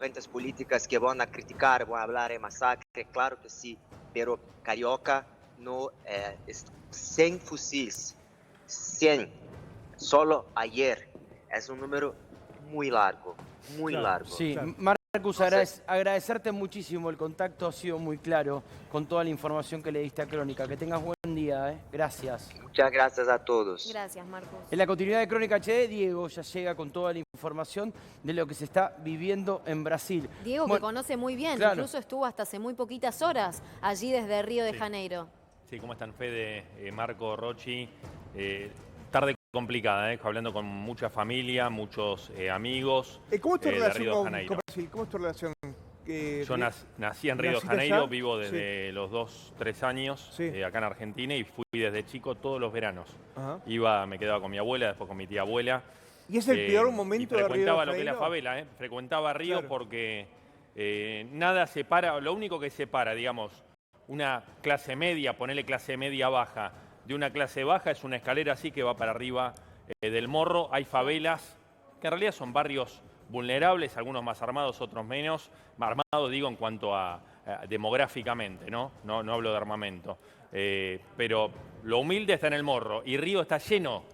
corrientes políticas que van a criticar, van a hablar de masacre, claro que sí, pero Carioca no es 100 fusiles, 100, solo ayer, es un número muy largo, muy largo. Sí, Claro. Marcus, agradecerte muchísimo. El contacto ha sido muy claro con toda la información que le diste a Crónica. Que tengas buen día, ¿eh? Gracias. Muchas gracias a todos. Gracias, Marcos. En la continuidad de Crónica HD, Diego ya llega con toda la información de lo que se está viviendo en Brasil. Diego, que conoce muy bien, claro. incluso estuvo hasta hace muy poquitas horas allí desde Río de Janeiro. Sí, ¿cómo están, Fede, Marco, Rochi? Tarde complicada, hablando con mucha familia, muchos amigos. ¿Cómo es tu de relación Río de con Janeiro. Brasil? ¿Cómo es tu relación? Yo nací en Río de ¿Naciste Janeiro, allá? vivo desde los 2, 3 años Sí. acá en Argentina y fui desde chico todos los veranos. Ajá. Me quedaba con mi abuela, después con mi tía abuela. ¿Y es el peor momento de Río de frecuentaba lo que es la Janeiro? favela, frecuentaba Río Claro. porque nada separa, lo único que separa, digamos, una clase media, ponerle clase media baja, de una clase baja es una escalera así que va para arriba del morro. Hay favelas, que en realidad son barrios vulnerables, algunos más armados, otros menos. Armados digo en cuanto a demográficamente, ¿no? No hablo de armamento. Pero lo humilde está en el morro y Río está lleno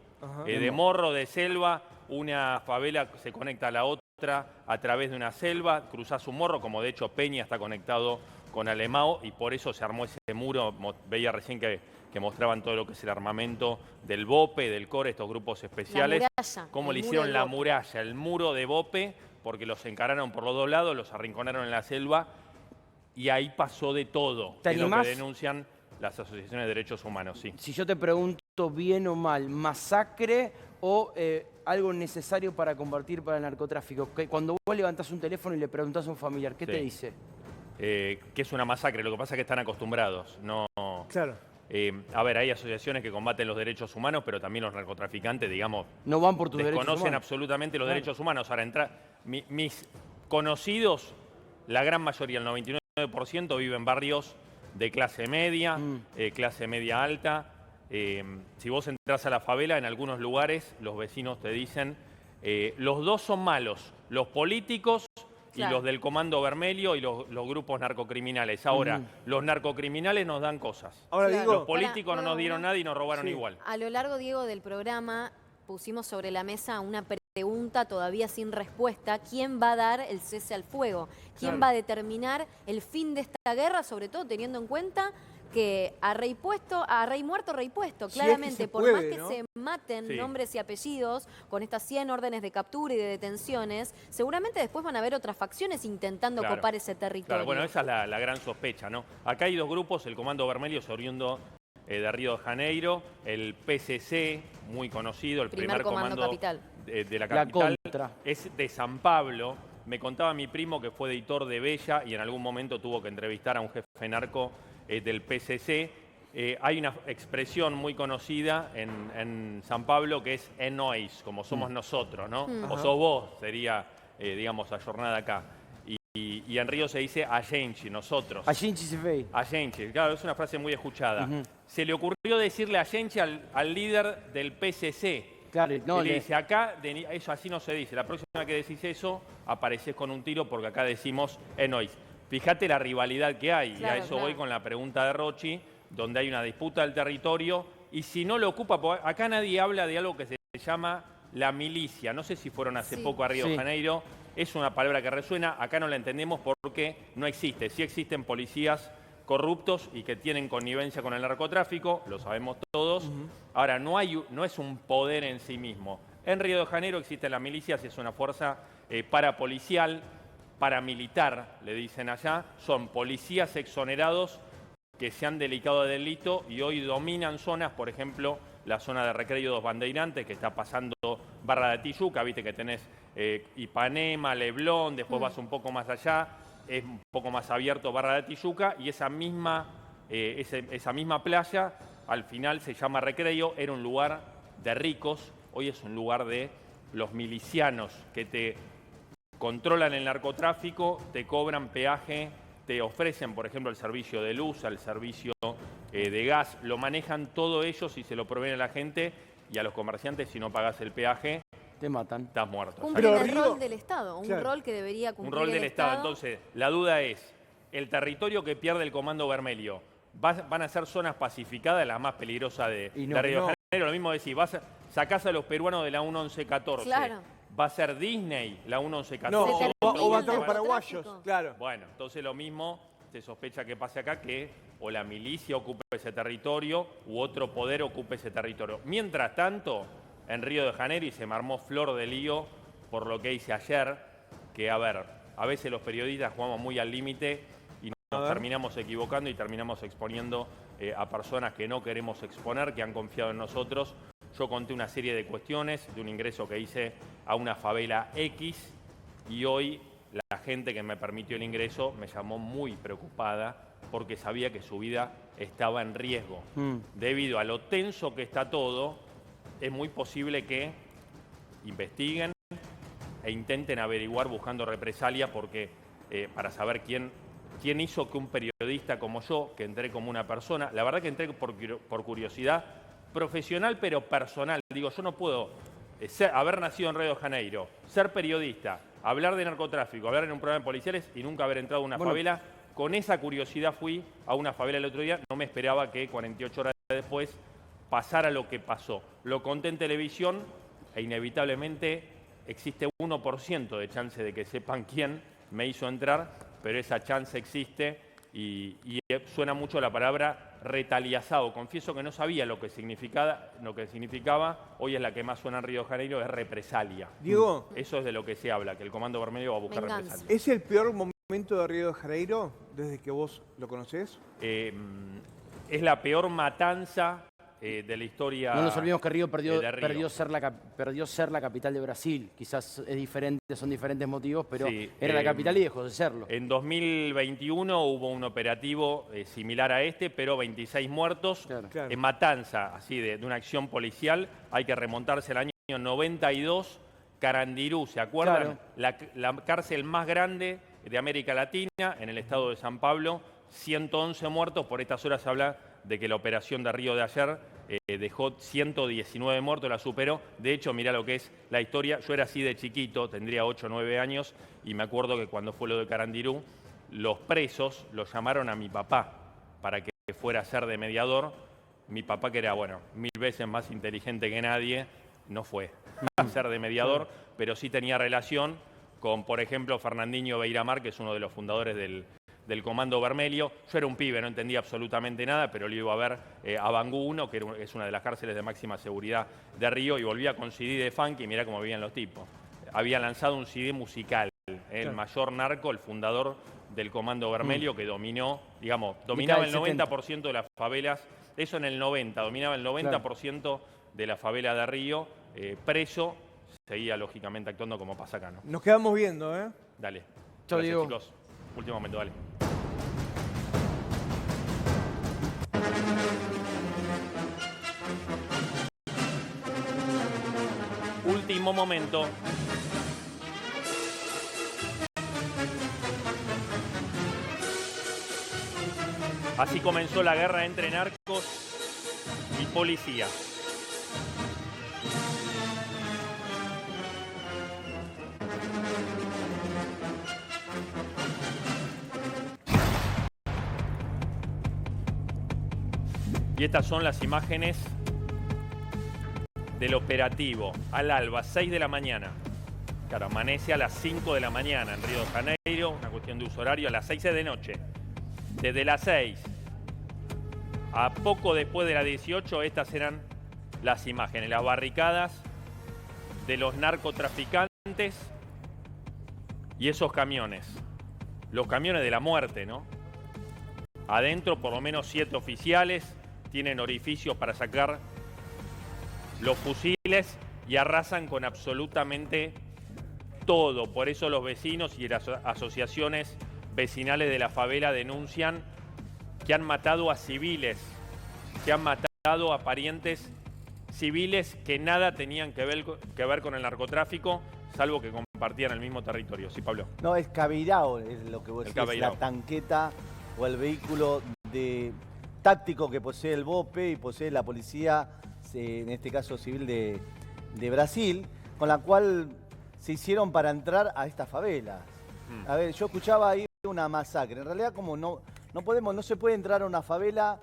de morro, de selva. Una favela se conecta a la otra a través de una selva, cruzás un morro, como de hecho Peña está conectado con Alemão, y por eso se armó ese muro. Veía recién que mostraban todo lo que es el armamento del BOPE, del CORE, estos grupos especiales. La muralla, cómo le el hicieron muro la del BOPE. muralla, el muro de BOPE, porque los encararon por los dos lados, los arrinconaron en la selva, y ahí pasó de todo. ¿Te Es lo que animás? denuncian las asociaciones de derechos humanos, sí. Si yo te pregunto bien o mal, ¿masacre o algo necesario para combatir para el narcotráfico? Que cuando vos levantás un teléfono y le preguntás a un familiar, ¿qué te dice? Que es una masacre, lo que pasa es que están acostumbrados. No, Claro. a ver, hay asociaciones que combaten los derechos humanos, pero también los narcotraficantes, digamos, No van por tus derechos desconocen humanos. absolutamente los Claro. derechos humanos. Ahora, mis conocidos, la gran mayoría, el 99%, viven en barrios de clase media, clase media alta. Si vos entras a la favela, en algunos lugares los vecinos te dicen, los dos son malos, los políticos y Claro. los del Comando Vermelho y los grupos narcocriminales. Ahora, los narcocriminales nos dan cosas. Ahora Claro. digo, Los políticos no nos dieron nada y nos robaron Sí. igual. A lo largo, Diego, del programa pusimos sobre la mesa una pregunta todavía sin respuesta. ¿Quién va a dar el cese al fuego? ¿Quién Claro. va a determinar el fin de esta guerra? Sobre todo teniendo en cuenta que a rey muerto, rey puesto. Si es que Claramente, se por puede, más que ¿no? se maten Sí. nombres y apellidos con estas 100 órdenes de captura y de detenciones, seguramente después van a haber otras facciones intentando Claro. copar ese territorio. Claro, bueno, esa es la gran sospecha, ¿no? Acá hay dos grupos, el Comando Vermelho es oriundo de Río de Janeiro, el PCC, muy conocido, el Primer primer comando comando capital. de la La capital, contra. es de San Pablo. Me contaba mi primo que fue editor de Bella y en algún momento tuvo que entrevistar a un jefe narco del PCC. Hay una expresión muy conocida en San Pablo que es "é nós", como somos nosotros, ¿no? O sos vos, sería, digamos, ayornada acá. Y en Río se dice "a gente", nosotros. A gente se ve. A gente, claro, es una frase muy escuchada. Se le ocurrió decirle a gente al líder del PCC. Claro, no, Y le dice, acá, eso así no se dice. La próxima que decís eso, apareces con un tiro porque acá decimos "é nós". Fíjate la rivalidad que hay. Claro, y a eso claro. voy con la pregunta de Rochi, donde hay una disputa del territorio. Y si no lo ocupa, porque acá nadie habla de algo que se llama la milicia. No sé si fueron hace Sí. poco a Río de Sí. Janeiro. Es una palabra que resuena. Acá no la entendemos porque no existe. Sí existen policías corruptos y que tienen connivencia con el narcotráfico, lo sabemos todos. Ahora, no es un poder en sí mismo. En Río de Janeiro existe la milicia, es una fuerza parapolicial, paramilitar, le dicen allá. Son policías exonerados que se han delicado de delito y hoy dominan zonas, por ejemplo, la zona de Recreio dos Bandeirantes, que está pasando Barra de Tijuca, viste que tenés Ipanema, Leblon, después vas un poco más allá, es un poco más abierto Barra de Tijuca, y esa misma playa al final se llama Recreio, era un lugar de ricos, hoy es un lugar de los milicianos que te controlan el narcotráfico, te cobran peaje, te ofrecen, por ejemplo, el servicio de luz, el servicio de gas, lo manejan todo ellos y se lo proveen a la gente y a los comerciantes. Si no pagas el peaje, te matan. estás muerto. Cumplen Pero el Río- rol del Estado, un Claro. rol que debería Un cumplir rol del el Estado. Entonces, la duda es, el territorio que pierde el Comando Vermelho, ¿van a ser zonas pacificadas, las más peligrosas de Y no, Río de no. Janeiro? Lo mismo decir, sacás a los peruanos de la 1114. Claro. ¿Va a ser Disney la 1114? No, Se o termina va a el estar los narcotráfico. paraguayos, claro. Bueno, entonces lo mismo se sospecha que pase acá, que o la milicia ocupe ese territorio u otro poder ocupe ese territorio. Mientras tanto, en Río de Janeiro, y se me armó flor de lío por lo que hice ayer, que a ver, a veces los periodistas jugamos muy al límite y nos terminamos equivocando y terminamos exponiendo a personas que no queremos exponer, que han confiado en nosotros. Yo conté una serie de cuestiones de un ingreso que hice a una favela X y hoy la gente que me permitió el ingreso me llamó muy preocupada porque sabía que su vida estaba en riesgo. Debido a lo tenso que está todo, es muy posible que investiguen e intenten averiguar buscando represalia porque, para saber quién hizo que un periodista como yo, que entré como una persona, la verdad que entré por curiosidad profesional pero personal. Digo, yo no puedo haber nacido en Río de Janeiro, ser periodista, hablar de narcotráfico, hablar en un programa de policiales y nunca haber entrado a una favela. Con esa curiosidad fui a una favela el otro día, no me esperaba que 48 horas después pasara lo que pasó. Lo conté en televisión e inevitablemente existe 1% de chance de que sepan quién me hizo entrar, pero esa chance existe y suena mucho la palabra retaliazado. Confieso que no sabía lo que significaba. Hoy es la que más suena en Río de Janeiro, es represalia. Diego, Eso es de lo que se habla, que el Comando Vermelho va a buscar Venganza. represalia. ¿es el peor momento de Río de Janeiro desde que vos lo conocés? Es la peor matanza de la historia. No nos olvidemos que Río perdió, de Río. perdió ser la capital de Brasil. Quizás es diferente, son diferentes motivos, pero Sí, era la capital y dejó de serlo. En 2021 hubo un operativo similar a este, pero 26 muertos. Claro. Claro. En matanza, así de una acción policial, hay que remontarse al año 92. Carandirú, ¿se acuerdan? La cárcel más grande de América Latina, en el estado de San Pablo, 111 muertos. Por estas horas se habla de que la operación de Río de ayer dejó 119 muertos, la superó. De hecho, mirá lo que es la historia. Yo era así de chiquito, tendría 8 o 9 años, y me acuerdo que cuando fue lo de Carandirú, los presos lo llamaron a mi papá para que fuera a ser de mediador. Mi papá, que era, bueno, 1000 veces más inteligente que nadie, no fue a ser de mediador, pero sí tenía relación con, por ejemplo, Fernandinho Beiramar, que es uno de los fundadores del Comando Vermelho. Yo era un pibe, no entendía absolutamente nada, pero lo iba a ver a Bangú 1, que es una de las cárceles de máxima seguridad de Río, y volvía con CD de funk y mirá cómo vivían los tipos. Había lanzado un CD musical, el mayor narco, el fundador del Comando Vermelho, que dominó, digamos, dominaba el 90% de las favelas, eso en el 90, dominaba el 90% de la favela de Río, preso, seguía lógicamente actuando como pasa acá, ¿no? Nos quedamos viendo, ¿eh? Dale. Chau, Gracias, Diego. chicos. Último momento, dale. Último momento. Así comenzó la guerra entre narcos y policía. Y estas son las imágenes del operativo al alba, 6 de la mañana. Claro, amanece a las 5 de la mañana en Río de Janeiro, una cuestión de uso horario, a las 6 de noche. Desde las 6 a poco después de las 18, estas eran las imágenes, las barricadas de los narcotraficantes y esos camiones. Los camiones de la muerte, ¿no? Adentro por lo menos 7 oficiales, tienen orificios para sacar los fusiles y arrasan con absolutamente todo. Por eso los vecinos y las asociaciones vecinales de la favela denuncian que han matado a civiles, que han matado a parientes civiles que nada tenían que ver con el narcotráfico, salvo que compartían el mismo territorio. Sí, Pablo. No, es Cabeirao, es lo que vos El decís, Cabeirao. la tanqueta o el vehículo táctico que posee el BOPE y posee la policía, en este caso civil de Brasil. con la cual se hicieron para entrar a esta favela. A ver, yo escuchaba ahí una masacre. En realidad, como no se puede entrar a una favela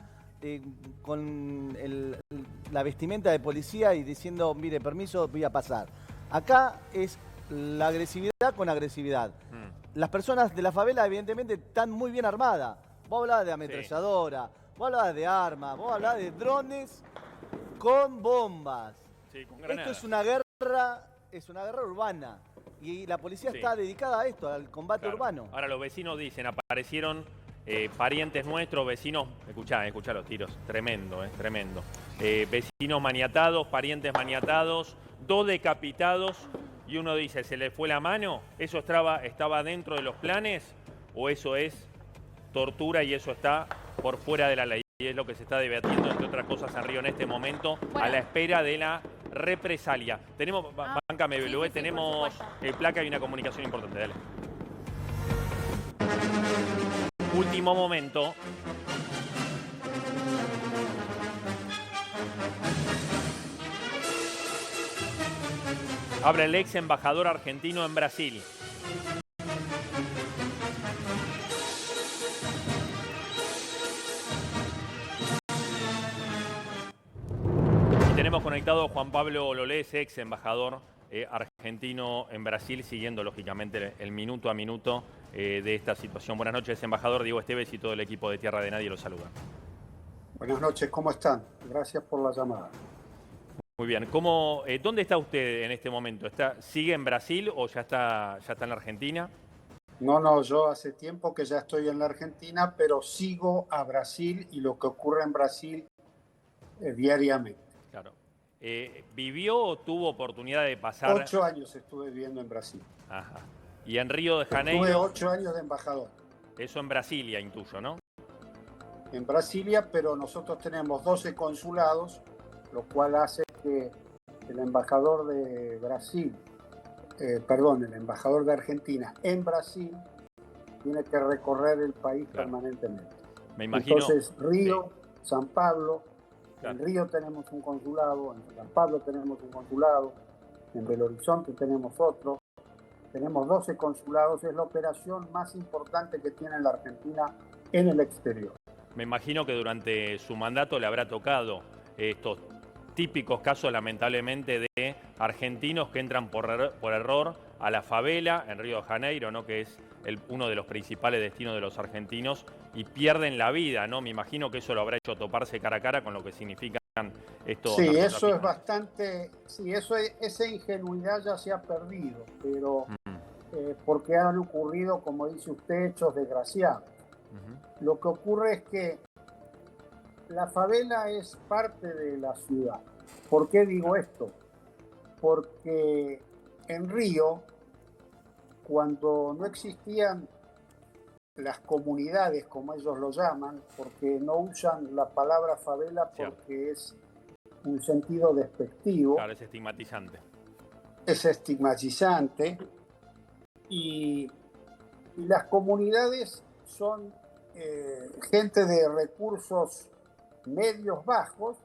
con la vestimenta de policía y diciendo, mire, permiso, voy a pasar. Acá es la agresividad con agresividad. Las personas de la favela, evidentemente, están muy bien armadas. Vos hablabas de ametralladora, vos hablabas de armas, vos hablabas de drones con bombas. Sí, con Esto granadas. es una guerra urbana. Y la policía está dedicada a esto, al combate urbano. Ahora los vecinos dicen, aparecieron parientes nuestros, vecinos, escuchá los tiros, tremendo, tremendo. Vecinos maniatados, parientes maniatados, 2 decapitados, y uno dice, ¿se le fue la mano? ¿Eso estaba dentro de los planes? ¿O eso es tortura y eso está por fuera de la ley? Y es lo que se está debatiendo, entre otras cosas, en Río en este momento, a la espera de la represalia. Tenemos, bancame, BLV, tenemos placa y una comunicación importante, dale. Último momento. Habla el ex embajador argentino en Brasil. Y tenemos conectado a Juan Pablo Lolés, ex embajador argentino en Brasil, siguiendo lógicamente el minuto a minuto de esta situación. Buenas noches, embajador. Diego Esteves y todo el equipo de Tierra de Nadie los saluda. Buenas noches, ¿cómo están? Gracias por la llamada. Muy bien. ¿Dónde está usted en este momento? ¿Sigue en Brasil o ya está en la Argentina? No, yo hace tiempo que ya estoy en la Argentina, pero sigo a Brasil y lo que ocurre en Brasil diariamente. Claro. ¿Vivió o tuvo oportunidad de pasar? 8 años estuve viviendo en Brasil. Ajá. Y en Río de Janeiro. Tuve 8 años de embajador. Eso en Brasilia, intuyo, ¿no? En Brasilia, pero nosotros tenemos 12 consulados, lo cual hace que el embajador de Brasil, el embajador de Argentina en Brasil, tiene que recorrer el país permanentemente. Me imagino. Entonces, Río, sí. San Pablo, Claro. en Río tenemos un consulado, en San Pablo tenemos un consulado, en Belo Horizonte tenemos otro, tenemos 12 consulados, es la operación más importante que tiene la Argentina en el exterior. Me imagino que durante su mandato le habrá tocado estos típicos casos, lamentablemente, de argentinos que entran por error a la favela en Río de Janeiro, ¿no? Que es uno de los principales destinos de los argentinos, y pierden la vida, ¿no? Me imagino que eso lo habrá hecho toparse cara a cara con lo que significan estos. Sí, eso es bastante, esa ingenuidad ya se ha perdido, pero porque han ocurrido, como dice usted, hechos desgraciados. Lo que ocurre es que la favela es parte de la ciudad. ¿Por qué digo esto? Porque en Río, cuando no existían las comunidades, como ellos lo llaman, porque no usan la palabra favela porque es un sentido despectivo. Claro, es estigmatizante. Es estigmatizante. Y las comunidades son gente de recursos medios bajos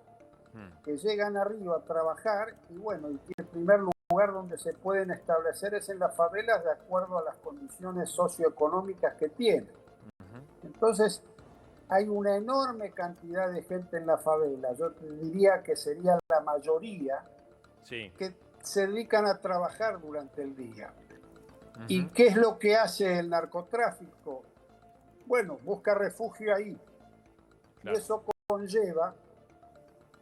que llegan a Río a trabajar y bueno, y el primer lugar donde se pueden establecer es en las favelas de acuerdo a las condiciones socioeconómicas que tienen. Entonces hay una enorme cantidad de gente en la favela, yo te diría que sería la mayoría, que se dedican a trabajar durante el día. ¿Y qué es lo que hace el narcotráfico? Bueno, busca refugio ahí. Claro. Y eso conlleva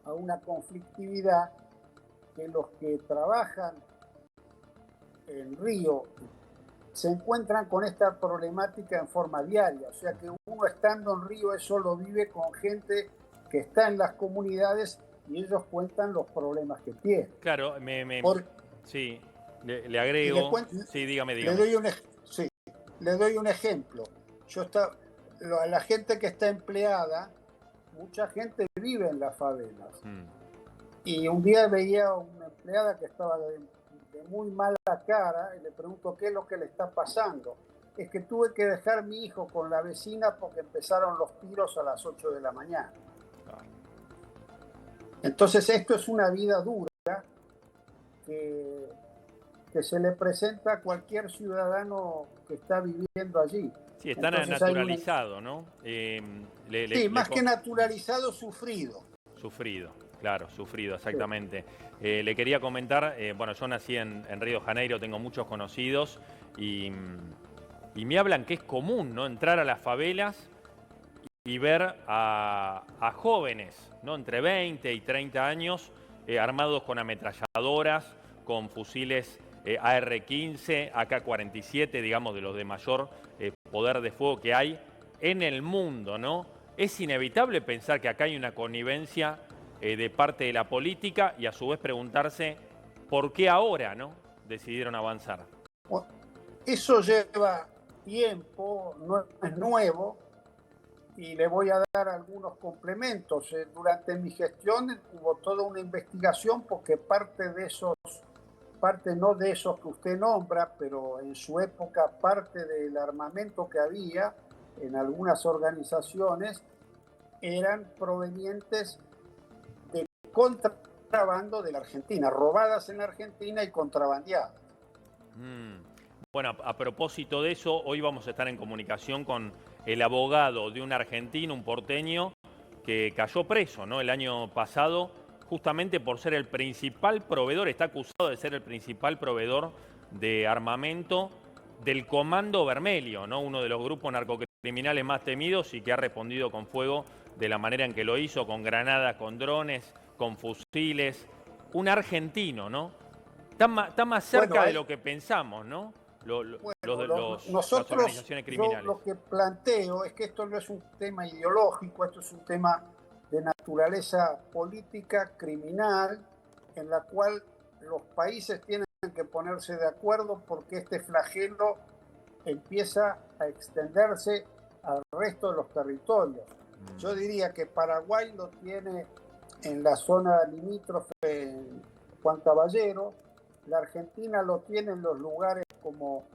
a una conflictividad que los que trabajan en Río se encuentran con esta problemática en forma diaria. O sea que uno estando en Río eso lo vive con gente que está en las comunidades y ellos cuentan los problemas que tienen. Claro, sí, le agrego. Sí, dígame. Le doy un ejemplo. A la gente que está empleada, mucha gente vive en las favelas. Y un día veía a una empleada que estaba de muy mala cara y le pregunto qué es lo que le está pasando. Es que tuve que dejar mi hijo con la vecina porque empezaron los tiros a las 8 de la mañana. Entonces esto es una vida dura que que se le presenta a cualquier ciudadano que está viviendo allí. Sí, está Entonces, naturalizado, ¿no? Sí, más que naturalizado, sufrido. Sufrido, claro, sufrido, exactamente. Le quería comentar, bueno, yo nací en Río de Janeiro, tengo muchos conocidos y me hablan que es común, ¿no? Entrar a las favelas y ver a jóvenes, ¿no? Entre 20 y 30 años, armados con ametralladoras, con fusiles AR-15, AK-47, digamos, de los de mayor poder de fuego que hay en el mundo, ¿no? Es inevitable pensar que acá hay una connivencia de parte de la política y a su vez preguntarse por qué ahora, ¿no? Decidieron avanzar. Bueno, eso lleva tiempo, no es nuevo, y le voy a dar algunos complementos. Durante mi gestión hubo toda una investigación porque parte no de esos que usted nombra, pero en su época parte del armamento que había en algunas organizaciones eran provenientes de contrabando de la Argentina, robadas en Argentina y contrabandeadas. Bueno, a propósito de eso, hoy vamos a estar en comunicación con el abogado de un argentino, un porteño, que cayó preso, ¿no? El año pasado, justamente por ser el principal proveedor, está acusado de ser el principal proveedor de armamento del Comando Vermelho, ¿no? Uno de los grupos narcocriminales más temidos y que ha respondido con fuego de la manera en que lo hizo, con granadas, con drones, con fusiles. Un argentino, ¿no? Está más cerca de lo que pensamos, ¿no? Las organizaciones criminales. Yo lo que planteo es que esto no es un tema ideológico, esto es un tema de naturaleza política, criminal, en la cual los países tienen que ponerse de acuerdo porque este flagelo empieza a extenderse al resto de los territorios. Yo diría que Paraguay lo tiene en la zona limítrofe en Juan Caballero, la Argentina lo tiene en los lugares como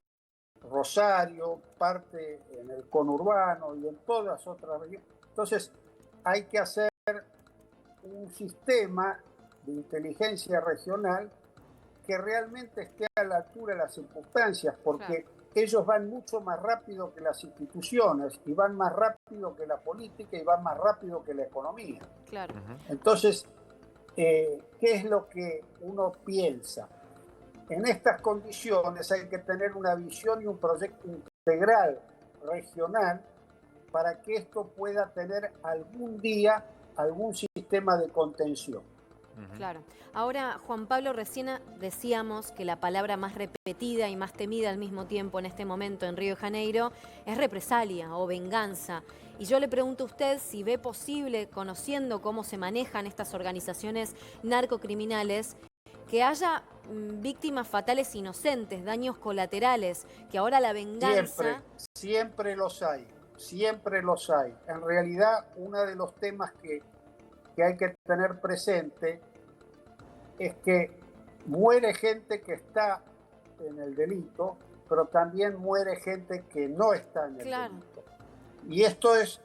Rosario, parte en el conurbano y en todas otras regiones. Entonces hay que hacer un sistema de inteligencia regional que realmente esté a la altura de las circunstancias, porque ellos van mucho más rápido que las instituciones y van más rápido que la política y van más rápido que la economía. Claro. Entonces, ¿qué es lo que uno piensa? En estas condiciones hay que tener una visión y un proyecto integral regional para que esto pueda tener algún día algún sistema de contención. Claro. Ahora, Juan Pablo, recién decíamos que la palabra más repetida y más temida al mismo tiempo en este momento en Río de Janeiro es represalia o venganza. Y yo le pregunto a usted si ve posible, conociendo cómo se manejan estas organizaciones narcocriminales, que haya víctimas fatales inocentes, daños colaterales, que ahora la venganza... Siempre los hay, siempre los hay. En realidad, uno de los temas que hay que tener presente es que muere gente que está en el delito, pero también muere gente que no está en el delito. Y esto es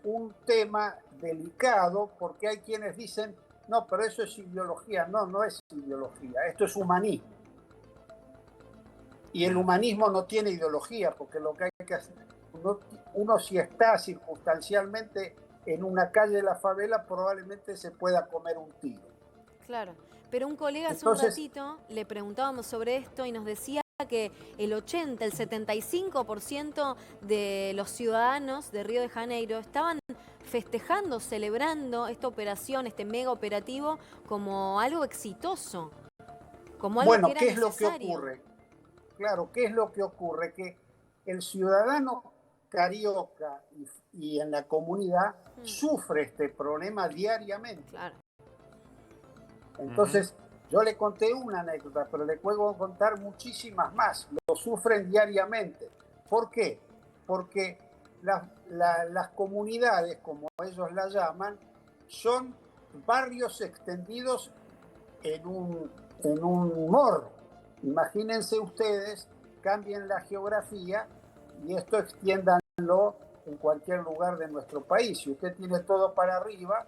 un tema delicado porque hay quienes dicen, no, pero eso es ideología. No, no es ideología, esto es humanismo. Y el humanismo no tiene ideología, porque lo que hay que hacer, uno si está circunstancialmente en una calle de la favela, probablemente se pueda comer un tiro. Claro, pero un colega hace un ratito le preguntábamos sobre esto y nos decía que el 80, el 75% de los ciudadanos de Río de Janeiro estaban festejando, celebrando esta operación, este mega operativo, como algo exitoso, como algo que era ¿qué es necesario? Lo que ocurre? Claro, ¿qué es lo que ocurre? Que el ciudadano carioca y en la comunidad sufre este problema diariamente. Claro. Entonces, yo le conté una anécdota, pero le puedo contar muchísimas más. Lo sufren diariamente. ¿Por qué? Porque las comunidades, como ellos la llaman, son barrios extendidos en un morro. Imagínense ustedes, cambien la geografía y esto extiéndanlo en cualquier lugar de nuestro país. Si usted tiene todo para arriba,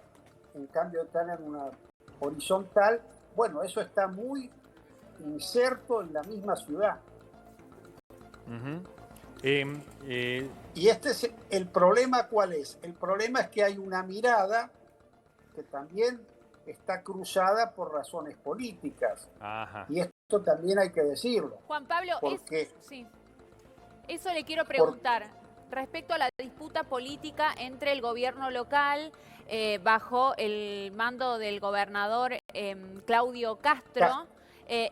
en cambio de tener una horizontal, bueno, eso está muy inserto en la misma ciudad. Ujú. Y este es el problema. ¿Cuál es? El problema es que hay una mirada que también está cruzada por razones políticas. Ajá. Y esto también hay que decirlo. Juan Pablo, Porque, sí. Eso le quiero preguntar. Respecto a la disputa política entre el gobierno local, bajo el mando del gobernador Claudio Castro,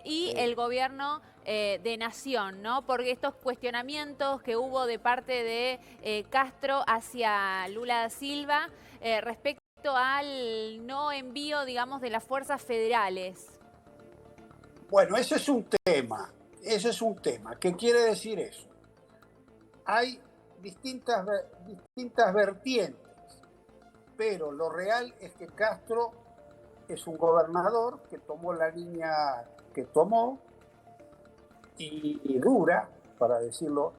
y el gobierno de Nación, ¿no? Porque estos cuestionamientos que hubo de parte de Castro hacia Lula da Silva respecto al no envío, digamos, de las fuerzas federales. bueno, eso es un tema. Eso es un tema. ¿Qué quiere decir eso? Hay distintas vertientes, pero lo real es que Castro es un gobernador que tomó la línea que tomó y dura, para decirlo,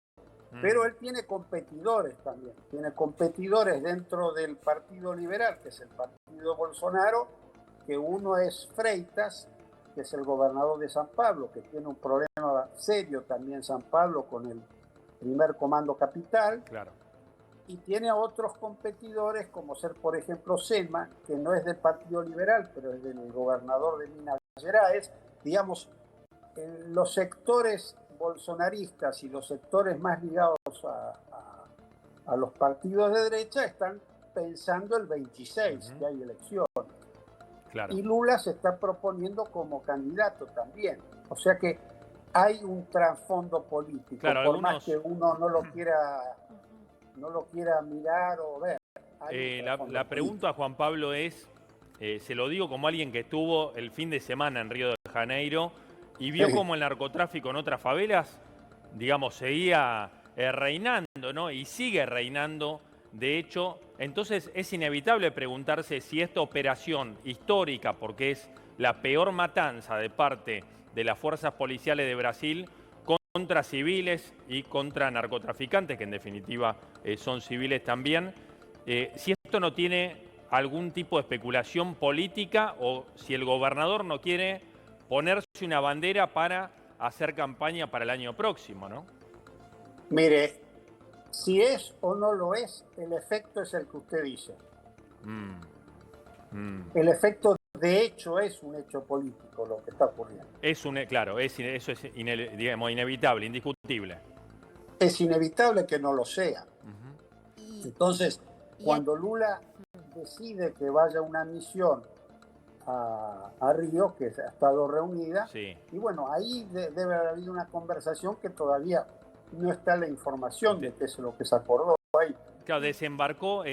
pero él tiene competidores también. Tiene competidores dentro del Partido Liberal, que es el partido Bolsonaro, que uno es Freitas, que es el gobernador de San Pablo, que tiene un problema serio también San Pablo con el primer comando capital. Claro. Y tiene a otros competidores, como ser, por ejemplo, Selma, que no es del Partido Liberal, pero es del gobernador de Minas Gerais. Digamos, los sectores bolsonaristas y los sectores más ligados a los partidos de derecha están pensando el 26, que hay elecciones. Claro. Y Lula se está proponiendo como candidato también. O sea que hay un trasfondo político, Claro, por algunos... más que uno no lo quiera mirar o ver. La pregunta a Juan Pablo es, se lo digo como alguien que estuvo el fin de semana en Río de Janeiro y vio cómo el narcotráfico en otras favelas, digamos, seguía reinando, ¿no? Y sigue reinando, de hecho. Entonces es inevitable preguntarse si esta operación histórica, porque es la peor matanza de parte de las fuerzas policiales de Brasil contra civiles y contra narcotraficantes, que en definitiva son civiles también, si esto no tiene algún tipo de especulación política o si el gobernador no quiere ponerse una bandera para hacer campaña para el año próximo, ¿no? Mire, si es o no lo es, el efecto es el que usted dice. El efecto, de hecho, es un hecho político lo que está ocurriendo. Claro, eso es digamos, inevitable, indiscutible. Es inevitable que no lo sea. Entonces, cuando Lula decide que vaya una misión a Río, que ha estado reunida, sí. Y bueno, ahí debe haber habido una conversación que todavía no está la información de qué es lo que se acordó ahí. Claro, desembarcó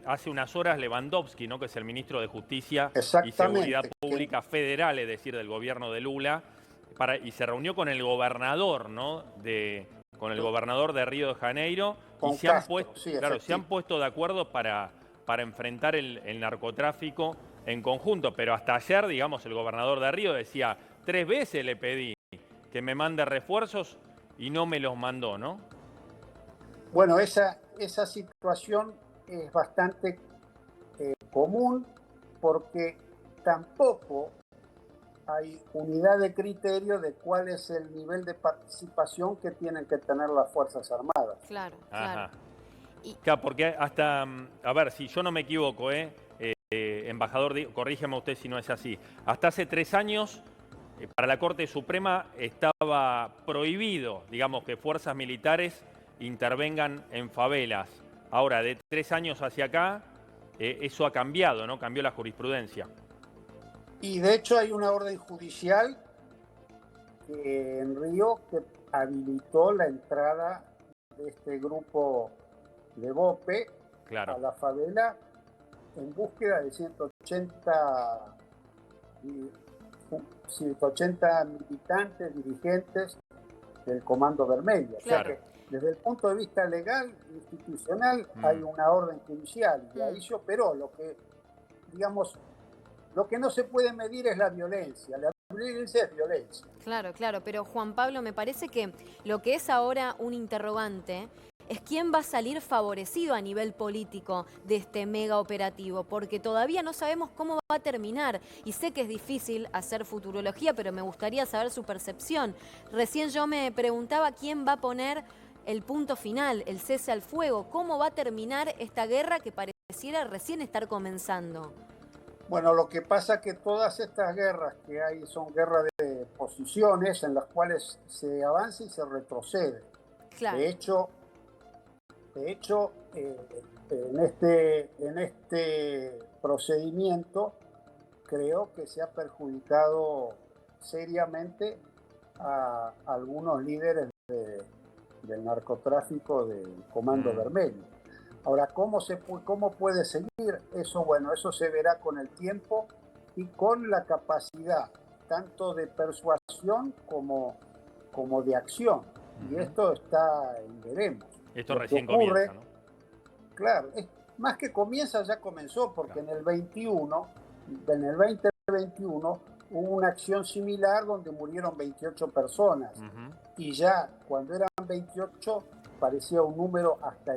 hace unas horas Lewandowski, ¿no? Que es el ministro de Justicia y Seguridad Pública Federal, es decir, del gobierno de Lula, y se reunió con el gobernador, ¿no? Con el gobernador de Río de Janeiro, y se han puesto de acuerdo para enfrentar el narcotráfico en conjunto. Pero hasta ayer, digamos, el gobernador de Río decía, 3 veces le pedí que me mande refuerzos y no me los mandó, ¿no? Bueno, esa situación es bastante común porque tampoco hay unidad de criterio de cuál es el nivel de participación que tienen que tener las Fuerzas Armadas. Claro, claro. Claro, porque hasta, a ver, si yo no me equivoco, embajador, corrígeme usted si no es así, hasta hace 3 años para la Corte Suprema estaba prohibido, digamos, que fuerzas militares intervengan en favelas. Ahora, de 3 años hacia acá, eso ha cambiado, ¿no? Cambió la jurisprudencia. Y de hecho hay una orden judicial en Río que habilitó la entrada de este grupo de BOPE a la favela en búsqueda de 180 militantes, dirigentes del Comando Vermelho. Claro. O sea que desde el punto de vista legal, institucional, hay una orden judicial y ahí se operó. Lo que no se puede medir es la violencia. La violencia es violencia. Claro, claro, pero Juan Pablo, me parece que lo que es ahora un interrogante es quién va a salir favorecido a nivel político de este mega operativo, porque todavía no sabemos cómo va a terminar. Y sé que es difícil hacer futurología, pero me gustaría saber su percepción. Recién yo me preguntaba quién va a poner el punto final, el cese al fuego. ¿Cómo va a terminar esta guerra que pareciera recién estar comenzando? Bueno, lo que pasa es que todas estas guerras que hay son guerras de posiciones en las cuales se avanza y se retrocede. Claro. De hecho, en este procedimiento creo que se ha perjudicado seriamente a algunos líderes del narcotráfico del Comando Vermelho. Ahora, ¿cómo puede seguir? Eso se verá con el tiempo y con la capacidad tanto de persuasión como de acción. Y esto está en veremos. Esto recién comienza, ¿no? Claro, más que comienza, ya comenzó, porque en el 2021 hubo una acción similar donde murieron 28 personas. Y ya cuando eran 28 parecía un número hasta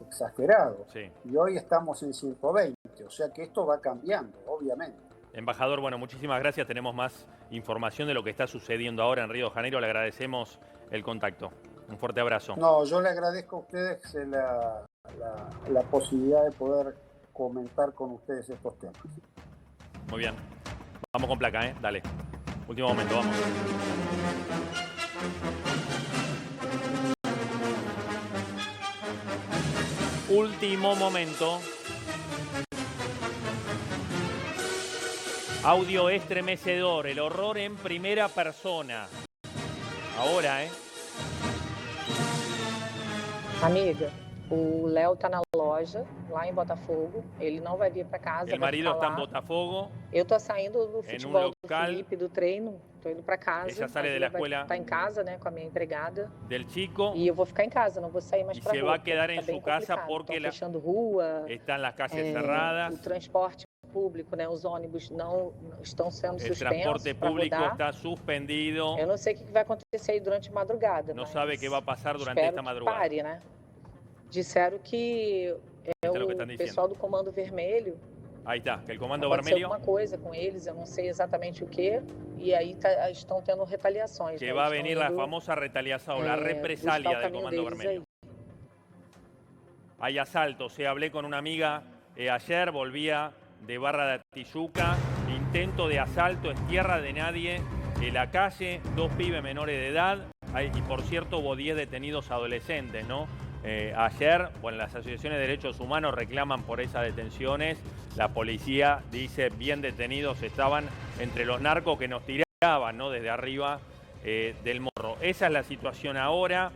exagerado. Sí. Y hoy estamos en 120, o sea que esto va cambiando, obviamente. Embajador, bueno, muchísimas gracias. Tenemos más información de lo que está sucediendo ahora en Río de Janeiro. Le agradecemos el contacto. Un fuerte abrazo. No, yo le agradezco a ustedes la posibilidad de poder comentar con ustedes estos temas. Muy bien. Vamos con placa, ¿eh? Dale. Último momento, vamos. Último momento. Audio estremecedor, el horror en primera persona. Ahora, ¿eh? Amiga, o Léo tá na loja, lá em Botafogo. Ele não vai vir para casa. El marido vai está ficar en lá. Botafogo. Eu tô saindo do futebol do local. Felipe, do treino. Tô indo para casa. Ella sale de la escuela Tá em casa, né, com a minha empregada. del chico. E eu vou ficar em casa, não vou sair mais Y para se rua. va a quedar tá en bem su casa complicado. porque Tão fechando rua. están las calles cerradas. O transporte público, né, os ônibus não estão sendo El suspensos transporte para público rodar. está suspendido. Eu não sei o que vai acontecer aí durante a madrugada. No mas sabe qué va a pasar durante espero esta que madrugada. pare, né? Disseram que Esto es lo que o están pessoal diciendo. do Comando Vermelho Ahí está, que el Comando aconteceu Vermelho, alguma coisa com eles, eu não sei exatamente o que, e aí estão tendo retaliações. que né? va a Estão venir la indo, famosa retaliación, la buscar represalia o del caminho Comando deles Vermelho. Hay asaltos, hablé con una amiga ayer, volvía de Barra de Tijuca, intento de asalto, es tierra de nadie, en la calle, 2 pibes menores de edad, y por cierto hubo 10 detenidos adolescentes, ¿no? Ayer, bueno, las asociaciones de derechos humanos reclaman por esas detenciones, la policía dice bien detenidos estaban entre los narcos que nos tiraban, ¿no? Desde arriba del morro. Esa es la situación ahora.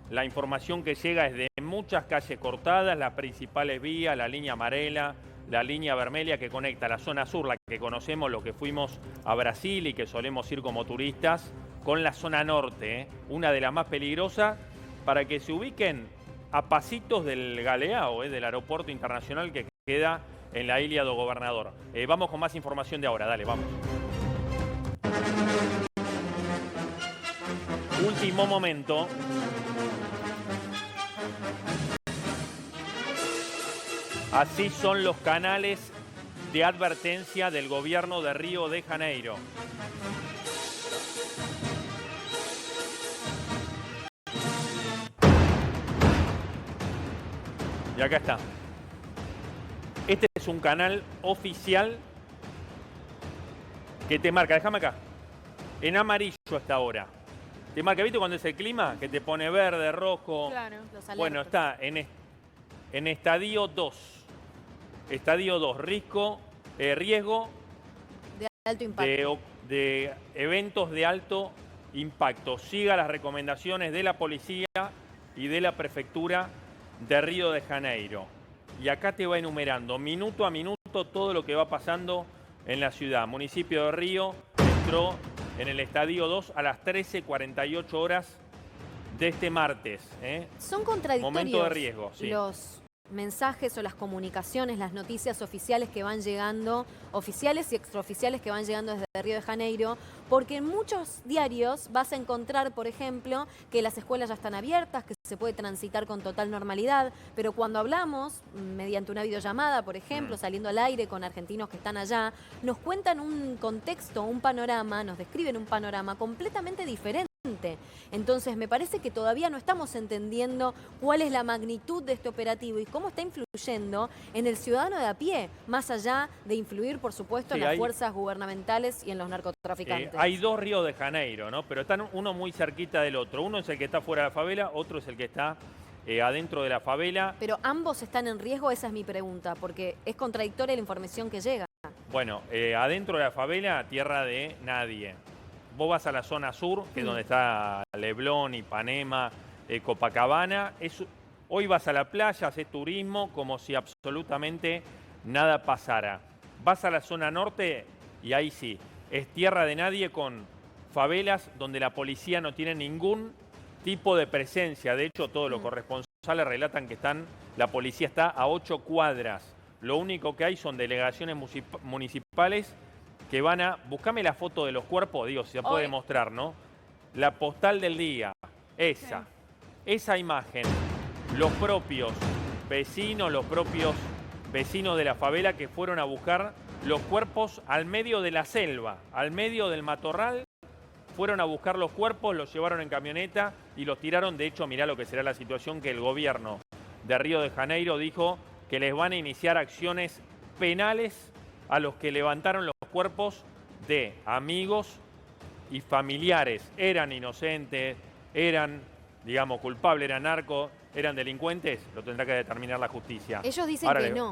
La información que llega es de muchas calles cortadas, las principales vías, la línea amarela, la línea vermelha que conecta la zona sur, la que conocemos, lo que fuimos a Brasil y que solemos ir como turistas, con la zona norte, una de las más peligrosas, para que se ubiquen a pasitos del Galeão, del aeropuerto internacional que queda en la Ilha do Governador. Vamos con más información de ahora, dale, vamos. Último momento. Así son los canales de advertencia del gobierno de Río de Janeiro. Y acá está. Este es un canal oficial que te marca, déjame acá, en amarillo hasta ahora. Te marca, ¿viste cuando es el clima? Que te pone verde, rojo. Claro. Bueno, está en estadio 2. Estadio 2, riesgo De alto impacto. de eventos de alto impacto. Siga las recomendaciones de la policía y de la prefectura de Río de Janeiro. Y acá te va enumerando minuto a minuto todo lo que va pasando en la ciudad. Municipio de Río entró en el estadio 2 a las 13:48 horas de este martes. Son contradictorios Momento de riesgo, sí. los mensajes o las comunicaciones, las noticias oficiales que van llegando, oficiales y extraoficiales que van llegando desde Río de Janeiro, porque en muchos diarios vas a encontrar, por ejemplo, que las escuelas ya están abiertas, que se puede transitar con total normalidad, pero cuando hablamos, mediante una videollamada, por ejemplo, saliendo al aire con argentinos que están allá, nos cuentan un contexto, un panorama, nos describen un panorama completamente diferente. Entonces me parece que todavía no estamos entendiendo cuál es la magnitud de este operativo y cómo está influyendo en el ciudadano de a pie, más allá de influir, por supuesto, en las fuerzas gubernamentales y en los narcotraficantes. Hay dos Río de Janeiro, ¿no? Pero están uno muy cerquita del otro. Uno es el que está fuera de la favela, otro es el que está adentro de la favela. Pero ambos están en riesgo, esa es mi pregunta, porque es contradictoria la información que llega. Bueno, adentro de la favela, tierra de nadie. Vos vas a la zona sur, que es donde está Leblon, Ipanema, Copacabana. Hoy vas a la playa, haces turismo como si absolutamente nada pasara. Vas a la zona norte y ahí sí, es tierra de nadie con favelas donde la policía no tiene ningún tipo de presencia. De hecho, todos los corresponsales relatan que la policía está a 8 cuadras. Lo único que hay son delegaciones municipales que van a... Buscame la foto de los cuerpos, digo, si se puede mostrar, ¿no? La postal del día, esa imagen, los propios vecinos de la favela que fueron a buscar los cuerpos al medio de la selva, al medio del matorral, fueron a buscar los cuerpos, los llevaron en camioneta y los tiraron. De hecho, mirá lo que será la situación, que el gobierno de Río de Janeiro dijo que les van a iniciar acciones penales a los que levantaron los cuerpos de amigos y familiares. Eran inocentes, eran, digamos, culpables, eran narcos, eran delincuentes, lo tendrá que determinar la justicia. Ellos dicen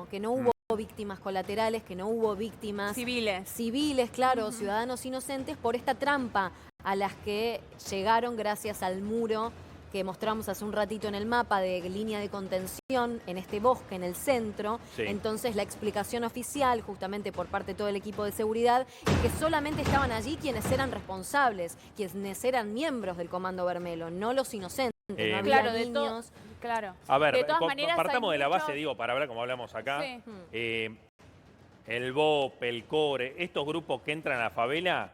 que no hubo víctimas colaterales, que no hubo víctimas civiles, claro, ciudadanos inocentes, por esta trampa a las que llegaron gracias al muro que mostramos hace un ratito en el mapa de línea de contención en este bosque, en el centro. Entonces la explicación oficial, justamente por parte de todo el equipo de seguridad, es que solamente estaban allí quienes eran responsables, quienes eran miembros del Comando Bermelo, no los inocentes. No había niños. A ver, de todas maneras, partamos de la base, digo, para hablar como hablamos acá. El BOP, el CORE, estos grupos que entran a la favela,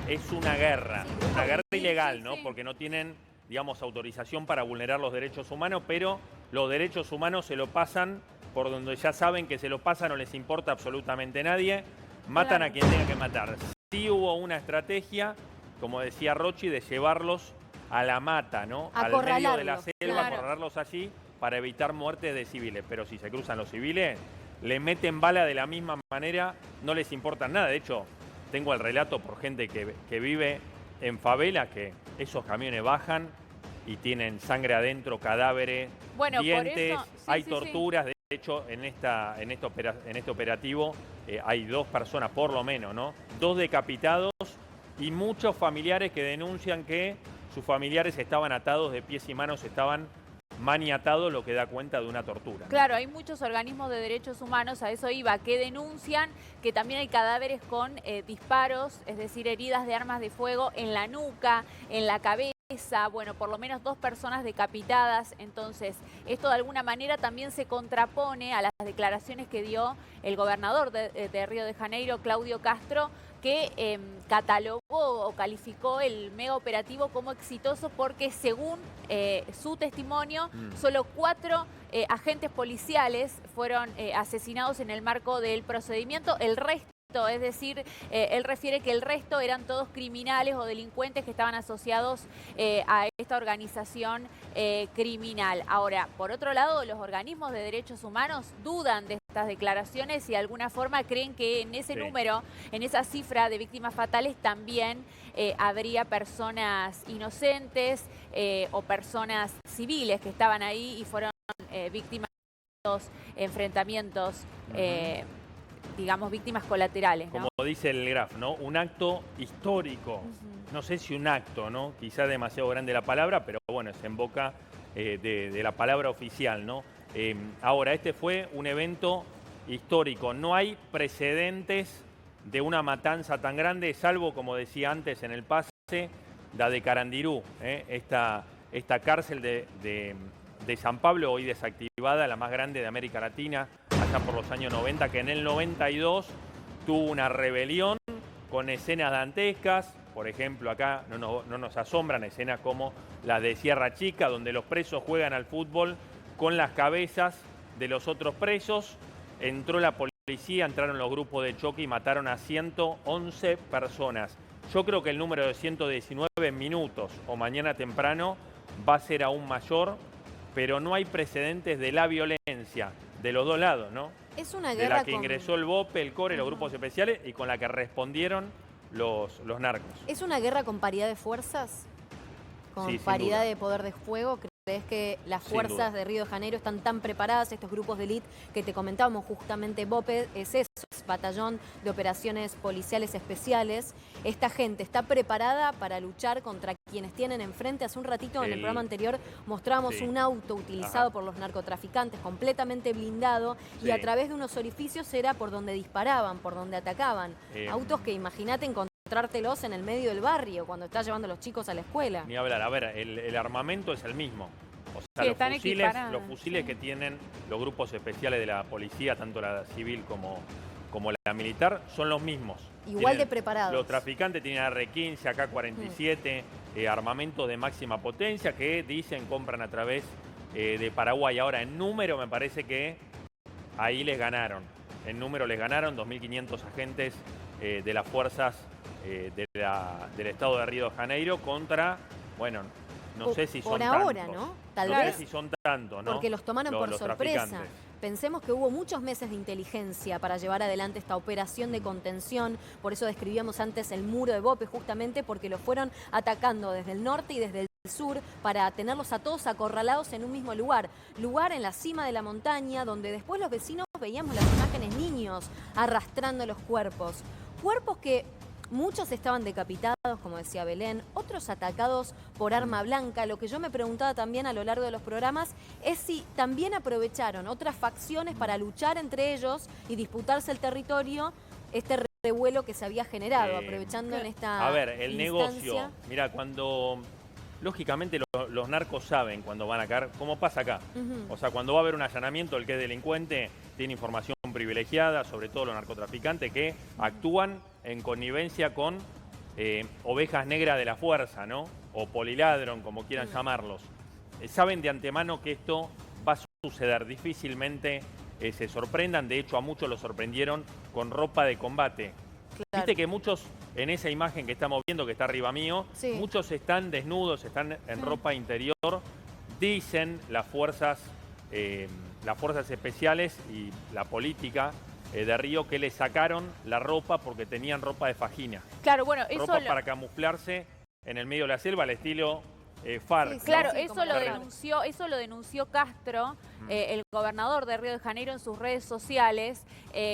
es una guerra ilegal, ¿no? Porque no tienen, digamos, autorización para vulnerar los derechos humanos, pero los derechos humanos se lo pasan por donde ya saben que se lo pasan, no les importa absolutamente nadie, matan a quien tenga que matar. Sí hubo una estrategia, como decía Rochi, de llevarlos a la mata, ¿no? Al medio de la selva, acorralarlos allí para evitar muertes de civiles. Pero si se cruzan los civiles, le meten bala de la misma manera, no les importa nada. De hecho, tengo el relato por gente que vive en favela, que esos camiones bajan y tienen sangre adentro, cadáveres, dientes, por eso, hay torturas. De hecho, en este operativo hay 2 personas, por lo menos, ¿no? 2 decapitados y muchos familiares que denuncian que sus familiares estaban atados de pies y manos, estaban maniatados, lo que da cuenta de una tortura. Claro, hay muchos organismos de derechos humanos, a eso iba, que denuncian que también hay cadáveres con disparos, es decir, heridas de armas de fuego en la nuca, en la cabeza. Bueno, por lo menos 2 personas decapitadas. Entonces, esto de alguna manera también se contrapone a las declaraciones que dio el gobernador de Río de Janeiro, Claudio Castro, que catalogó o calificó el mega operativo como exitoso porque, según su testimonio, solo 4 agentes policiales fueron asesinados en el marco del procedimiento. El resto, es decir, él refiere que el resto eran todos criminales o delincuentes que estaban asociados a esta organización criminal. Ahora, por otro lado, los organismos de derechos humanos dudan de estas declaraciones y de alguna forma creen que en ese número, en esa cifra de víctimas fatales, también habría personas inocentes o personas civiles que estaban ahí y fueron víctimas de estos enfrentamientos. Digamos, víctimas colaterales, ¿no? Como dice el Graf, ¿no? Un acto histórico. No sé si un acto, ¿no? Quizá demasiado grande la palabra, pero bueno, es en boca de la palabra oficial, ¿no? Ahora, este fue un evento histórico. No hay precedentes de una matanza tan grande, salvo, como decía antes en el pase, la de Carandirú, esta cárcel de de San Pablo, hoy desactivada, la más grande de América Latina, allá por los años 90, que en el 92 tuvo una rebelión con escenas dantescas. Por ejemplo, acá no nos asombran escenas como las de Sierra Chica, donde los presos juegan al fútbol con las cabezas de los otros presos. Entró la policía, entraron los grupos de choque y mataron a 111 personas. Yo creo que el número de 119 minutos o mañana temprano va a ser aún mayor, pero no hay precedentes de la violencia de los dos lados, ¿no? Es una De guerra la que ingresó el BOPE, el CORE, los grupos especiales y con la que respondieron los narcos. ¿Es una guerra con paridad de fuerzas? ¿Con Sí, sin paridad duda. de poder de fuego? ¿Crees que las Sin fuerzas duda. de Río de Janeiro están tan preparadas, estos grupos de élite que te comentábamos justamente? BOPE es eso, es Batallón de Operaciones Policiales Especiales. Esta gente está preparada para luchar contra quienes tienen enfrente. Hace un ratito en el programa anterior mostrábamos Sí. un auto utilizado Ajá. por los narcotraficantes, completamente blindado, y Sí. a través de unos orificios era por donde disparaban, por donde atacaban. Autos que imagínate encontrártelos en el medio del barrio cuando estás llevando a los chicos a la escuela. Ni hablar, a ver, el armamento es el mismo. O sea, Sí, están los equiparados, fusiles sí. que tienen los grupos especiales de la policía, tanto la civil como la militar, son los mismos. Igual de Tienen- preparados. Los traficantes tienen R-15, AK-47, armamento de máxima potencia que dicen compran a través de Paraguay. Ahora, en número me parece que ahí les ganaron. En número les ganaron 2.500 agentes de las fuerzas del estado de Río de Janeiro contra, bueno, no sé si son por ahora, tantos. ¿no? Tal no vez sé si son tantos, ¿no? porque los tomaron por los sorpresa. traficantes. Pensemos que hubo muchos meses de inteligencia para llevar adelante esta operación de contención. Por eso describíamos antes el muro de BOPE, justamente porque lo fueron atacando desde el norte y desde el sur para tenerlos a todos acorralados en un mismo lugar. Lugar en la cima de la montaña, donde después los vecinos veíamos las imágenes, niños arrastrando los cuerpos. Cuerpos que muchos estaban decapitados, como decía Belén, otros atacados por arma blanca. Lo que yo me preguntaba también a lo largo de los programas es si también aprovecharon otras facciones para luchar entre ellos y disputarse el territorio, este revuelo que se había generado, aprovechando en esta A ver, el negocio, instancia. mira, cuando, lógicamente los narcos saben cuando van a caer, como pasa acá. Ujú. O sea, cuando va a haber un allanamiento, el que es delincuente tiene información privilegiada, sobre todo los narcotraficantes que actúan en connivencia con ovejas negras de la fuerza, ¿no? O poliladron, como quieran llamarlos. Saben de antemano que esto va a suceder, difícilmente se sorprendan, de hecho a muchos los sorprendieron con ropa de combate. Claro. Viste que muchos, en esa imagen que estamos viendo, que está arriba mío, Sí. muchos están desnudos, están en ropa interior, dicen las fuerzas especiales y la política de Río que le sacaron la ropa porque tenían ropa de fajina. Claro, bueno, eso Ropa para camuflarse en el medio de la selva al estilo FARC. Sí, ¿no? Claro, Sí, eso como lo la denunció Castro, el gobernador de Río de Janeiro, en sus redes sociales,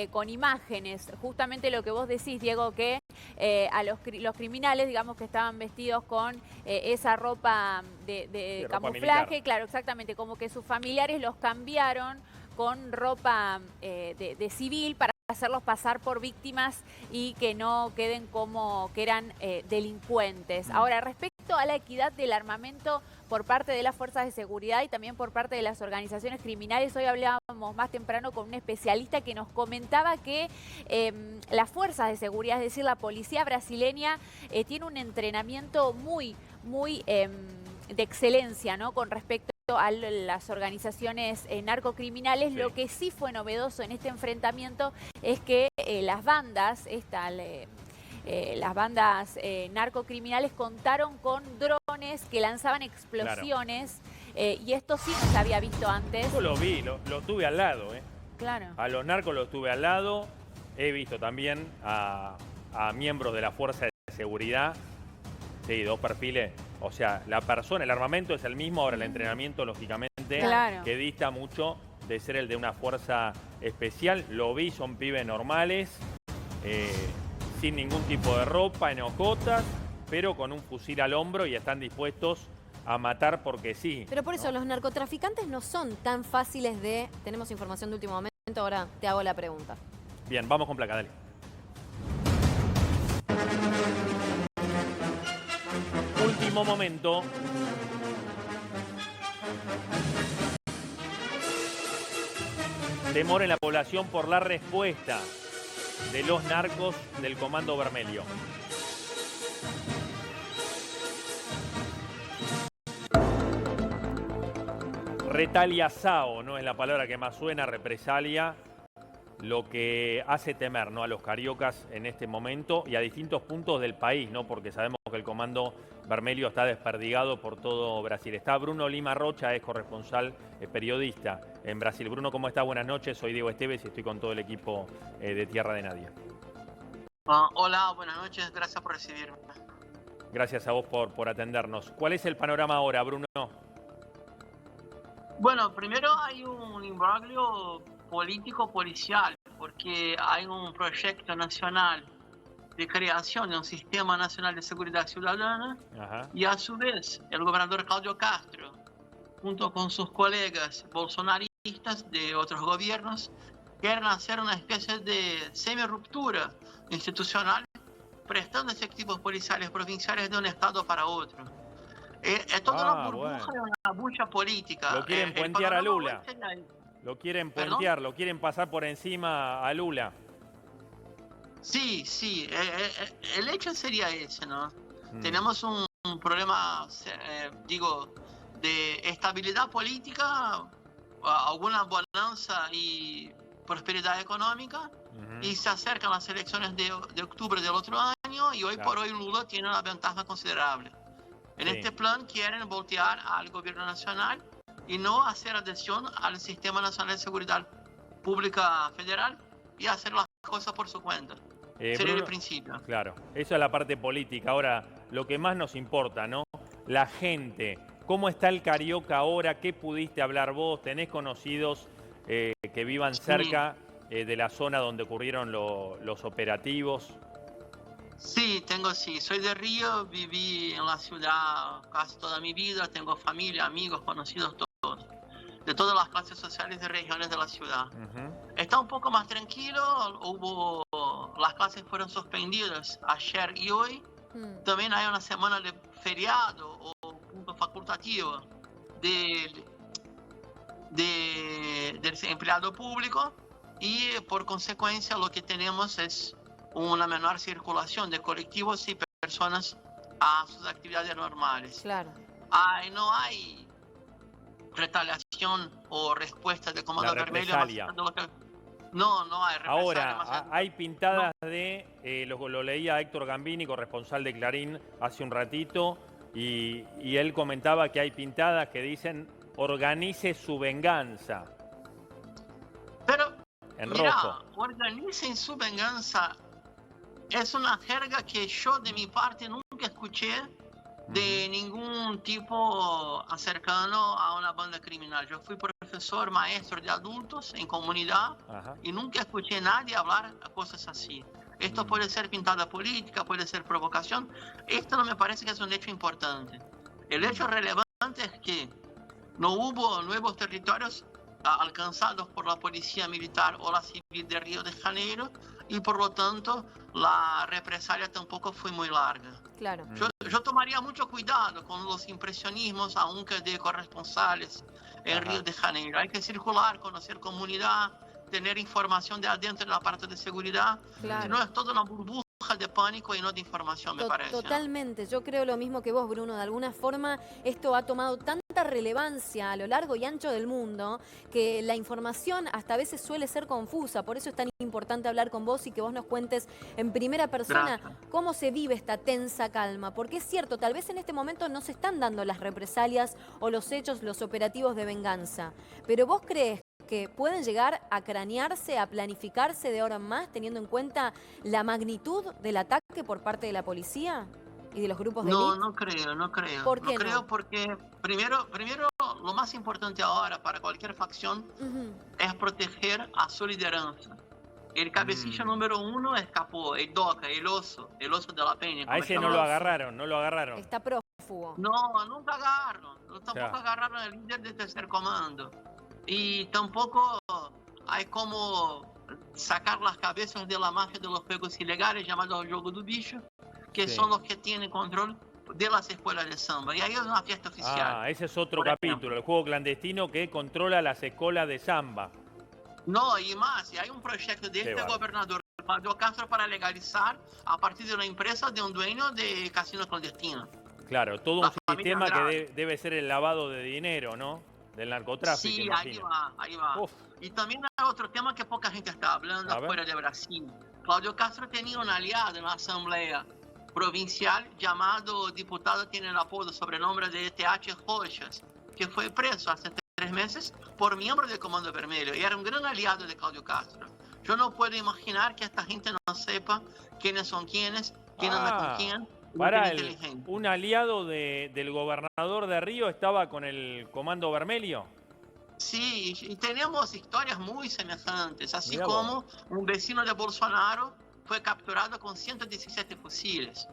con imágenes. Justamente lo que vos decís, Diego, que a los criminales, digamos, que estaban vestidos con esa ropa de ropa camuflaje, militar. claro, exactamente, como que sus familiares los cambiaron con ropa de civil para hacerlos pasar por víctimas y que no queden como que eran delincuentes. Ahora, respecto a la equidad del armamento por parte de las fuerzas de seguridad y también por parte de las organizaciones criminales, hoy hablábamos más temprano con un especialista que nos comentaba que las fuerzas de seguridad, es decir, la policía brasileña, tiene un entrenamiento muy de excelencia, ¿no? Con respecto a las organizaciones narcocriminales. Sí. Lo que sí fue novedoso en este enfrentamiento es que las bandas, las bandas narcocriminales contaron con drones que lanzaban explosiones, y esto sí no se había visto antes. Yo lo vi, lo tuve al lado. Claro. A los narcos los tuve al lado. He visto también a miembros de la fuerza de seguridad. Sí, dos perfiles. O sea, la persona, el armamento es el mismo, ahora el entrenamiento, lógicamente, Claro. que dista mucho de ser el de una fuerza especial. Lo vi, son pibes normales, sin ningún tipo de ropa, en hojotas, pero con un fusil al hombro y están dispuestos a matar porque sí. Pero por eso ¿no? los narcotraficantes no son tan fáciles de... Tenemos información de último momento, ahora te hago la pregunta. Bien, vamos con placa, dale. Último momento. temor en la población por la respuesta de los narcos del Comando Vermelho. Retaliazao, ¿no? Es la palabra que más suena, represalia, lo que hace temer, ¿no?, a los cariocas en este momento y a distintos puntos del país, ¿no? Porque sabemos que el Comando Vermelho está desperdigado por todo Brasil. Está Bruno Lima Rocha, es corresponsal, periodista en Brasil. Bruno, ¿cómo está? Buenas noches, soy Diego Esteves y estoy con todo el equipo de Tierra de Nadie. Hola, buenas noches, gracias por recibirme. Gracias a vos por atendernos. ¿Cuál es el panorama ahora, Bruno? Bueno, primero hay un imbroglio político-policial, porque hay un proyecto nacional de creación de un Sistema Nacional de Seguridad Ciudadana. Ajá. Y a su vez el gobernador Claudio Castro, junto con sus colegas bolsonaristas de otros gobiernos, quieren hacer una especie de semi-ruptura institucional, prestando efectivos policiales provinciales de un estado para otro. Es toda una burbuja y una bucha política. Lo quieren puentear a Lula. Lo quieren puentear, lo quieren pasar por encima a Lula. Sí, sí. El hecho sería ese, ¿no? Tenemos un problema, digo, de estabilidad política, alguna bonanza y prosperidad económica, y se acercan las elecciones de octubre del otro año, y hoy por hoy Lula tiene una ventaja considerable. En este plan quieren voltear al gobierno nacional y no hacer adhesión al Sistema Nacional de Seguridad Pública Federal y hacer las cosas por su cuenta. Sería Bruno, el principio. Claro, eso es la parte política. Ahora, lo que más nos importa, ¿no? La gente. ¿Cómo está el carioca ahora? ¿Qué pudiste hablar vos? ¿Tenés conocidos que vivan cerca de la zona donde ocurrieron los operativos? Sí, soy de Río, viví en la ciudad casi toda mi vida, tengo familia, amigos, conocidos todos, de todas las clases sociales y regiones de la ciudad. Está un poco más tranquilo, las clases fueron suspendidas ayer y hoy. También hay una semana de feriado o punto facultativo del empleado público, y por consecuencia lo que tenemos es una menor circulación de colectivos y personas a sus actividades normales. Claro. No hay retaliación o respuesta de Comando Vermelho. No hay represalia. Ahora, hay pintadas lo leía Héctor Gambini, corresponsal de Clarín, hace un ratito, y él comentaba que hay pintadas que dicen organice su venganza. Pero, en mira, rojo. Organicen su venganza. Es una jerga que yo de mi parte nunca escuché de ningún tipo cercano a una banda criminal. Yo fui profesor, maestro de adultos en comunidad y nunca escuché a nadie hablar cosas así. Esto puede ser pintada política, puede ser provocación. Esto no me parece que es un hecho importante. El hecho relevante es que no hubo nuevos territorios alcanzados por la policía militar o la civil de Río de Janeiro, y por lo tanto la represalia tampoco fue muy larga. Claro. Yo tomaría mucho cuidado con los impresionismos, aunque de corresponsales en Río de Janeiro. Hay que circular, conocer comunidad, tener información de adentro de la parte de seguridad. Claro. Si no, es toda una burbuja de pánico y no de información, me parece. Totalmente. Yo creo lo mismo que vos, Bruno. De alguna forma, esto ha tomado tanta relevancia a lo largo y ancho del mundo que la información hasta a veces suele ser confusa. Por eso es tan importante hablar con vos y que vos nos cuentes en primera persona cómo se vive esta tensa calma. Porque es cierto, tal vez en este momento no se están dando las represalias o los hechos, los operativos de venganza. Pero vos crees que pueden llegar a cranearse, a planificarse de ahora en más, teniendo en cuenta la magnitud del ataque por parte de la policía y de los grupos de élite? No creo. ¿Por qué no? Creo porque, primero, lo más importante ahora para cualquier facción es proteger a su lideranza. El cabecilla número 1 escapó, el DOCA, el oso de la Peña. A ese no lo agarraron. Está prófugo. No, nunca agarraron. Tampoco agarraron al líder del tercer comando. Y tampoco hay como sacar las cabezas de la mafia de los juegos ilegales llamados el juego del bicho, que son los que tienen control de las escuelas de samba. Y ahí es una fiesta oficial. Ese es otro capítulo, el juego clandestino que controla las escuelas de samba. No, y más, y hay un proyecto de este gobernador, Claudio Castro, para legalizar a partir de una empresa de un dueño de casino clandestino. Claro, todo un sistema que debe ser el lavado de dinero, ¿no? Del narcotráfico. Sí, imagino. ahí va. Uf. Y también hay otro tema que poca gente está hablando fuera de Brasil. Claudio Castro tenía un aliado en la asamblea provincial llamado diputado, tiene el apodo, sobrenombre de TH Rojas, que fue preso hace 3 meses por miembro del Comando Vermelho y era un gran aliado de Claudio Castro. Yo no puedo imaginar que esta gente no sepa quiénes son quiénes, quién anda con quién. Un aliado del gobernador de Río estaba con el Comando Vermelho. Sí, y tenemos historias muy semejantes, así como un vecino de Bolsonaro fue capturado con 117 fusiles.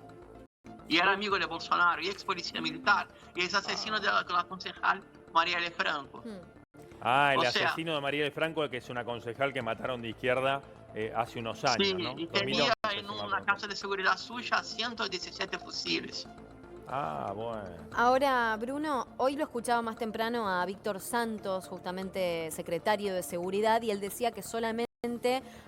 Y era amigo de Bolsonaro, y ex policía militar, y es asesino de la concejal Marielle Franco. El asesino de Marielle Franco, que es una concejal que mataron de izquierda hace unos años, sí, ¿no? Y tenía en una casa de seguridad suya 117 fusiles. Bueno. Ahora, Bruno, hoy lo escuchaba más temprano a Víctor Santos, justamente secretario de Seguridad, y él decía que solamente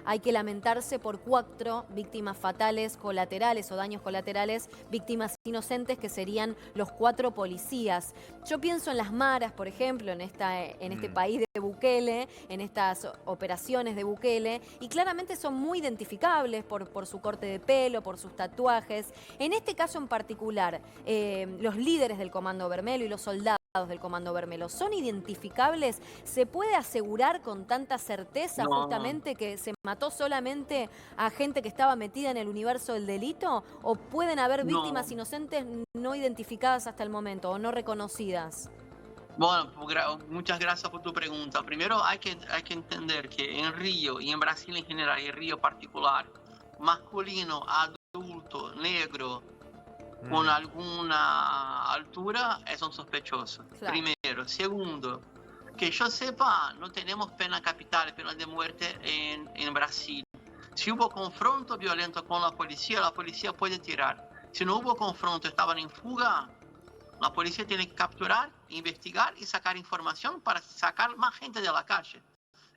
hay que lamentarse por 4 víctimas fatales colaterales o daños colaterales, víctimas inocentes, que serían los 4 policías. Yo pienso en las maras, por ejemplo, en este país de Bukele, en estas operaciones de Bukele, y claramente son muy identificables por su corte de pelo, por sus tatuajes. En este caso en particular, los líderes del Comando Vermelho y los soldados del Comando Vermelho, ¿son identificables? ¿Se puede asegurar con tanta certeza justamente que se mató solamente a gente que estaba metida en el universo del delito? ¿O pueden haber víctimas inocentes no identificadas hasta el momento o no reconocidas? Bueno, muchas gracias por tu pregunta. Primero hay que entender que en Río y en Brasil en general y en Río particular, masculino, adulto, negro, con alguna altura es un sospechoso. Claro. Primero. Segundo, que yo sepa, no tenemos pena capital, pena de muerte en Brasil. Si hubo confronto violento con la policía puede tirar. Si no hubo confronto, estaban en fuga, la policía tiene que capturar, investigar y sacar información para sacar más gente de la calle.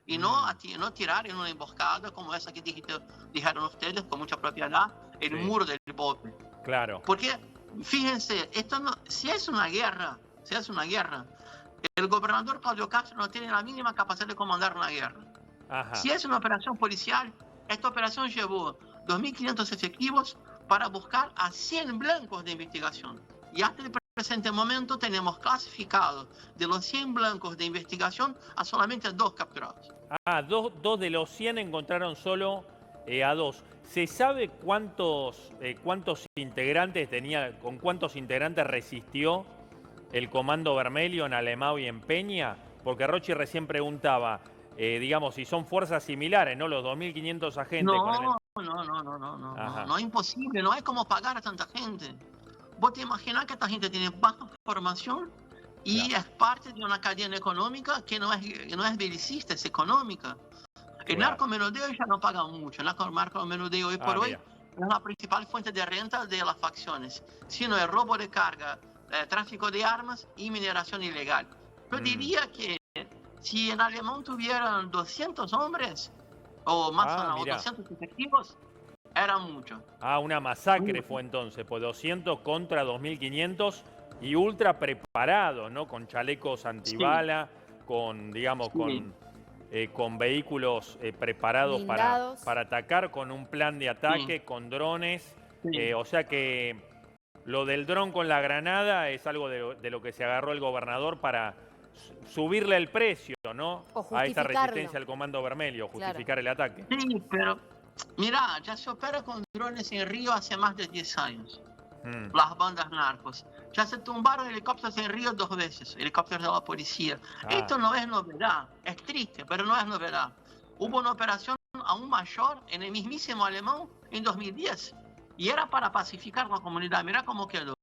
Y no tirar en una emboscada como esa que dijeron ustedes con mucha propiedad, el muro del Bope. Claro. Porque, fíjense, si es una guerra, el gobernador Claudio Castro no tiene la mínima capacidad de comandar una guerra. Ajá. Si es una operación policial, esta operación llevó 2.500 efectivos para buscar a 100 blancos de investigación. Y hasta el presente momento tenemos clasificado de los 100 blancos de investigación a solamente 2 capturados. Dos de los 100 encontraron solo a 2. ¿Se sabe cuántos integrantes tenía, con cuántos integrantes resistió el Comando Vermelho en Alemão y en Peña? Porque Rocchi recién preguntaba, digamos, si son fuerzas similares, ¿no? Los 2.500 agentes. No, imposible, no hay cómo pagar a tanta gente. Vos te imaginas que esta gente tiene baja formación y es parte de una cadena económica que no es belicista, es económica. El narcomenudeo ya no paga mucho. El narcomenudeo hoy por hoy es la principal fuente de renta de las facciones, sino el robo de carga, tráfico de armas y mineración ilegal. Yo diría que si en Alemão tuvieran 200 hombres o más o 200 efectivos, era mucho. Una masacre fue entonces, pues 200 contra 2.500 y ultra preparados, ¿no? Con chalecos antibala, con, digamos, con vehículos preparados para atacar, con un plan de ataque, con drones. O sea que lo del dron con la granada es algo de lo que se agarró el gobernador para subirle el precio, ¿no? A esta resistencia al Comando Vermelho, justificar el ataque. Sí, pero mira, ya se opera con drones en Río hace más de 10 años. Las bandas narcos. Ya se tumbaron helicópteros en Río 2 veces, helicópteros de la policía. Esto no es novedad, es triste, pero no es novedad. Hubo una operación aún mayor en el mismísimo Alemão en 2010 y era para pacificar la comunidad. Mira cómo quedó.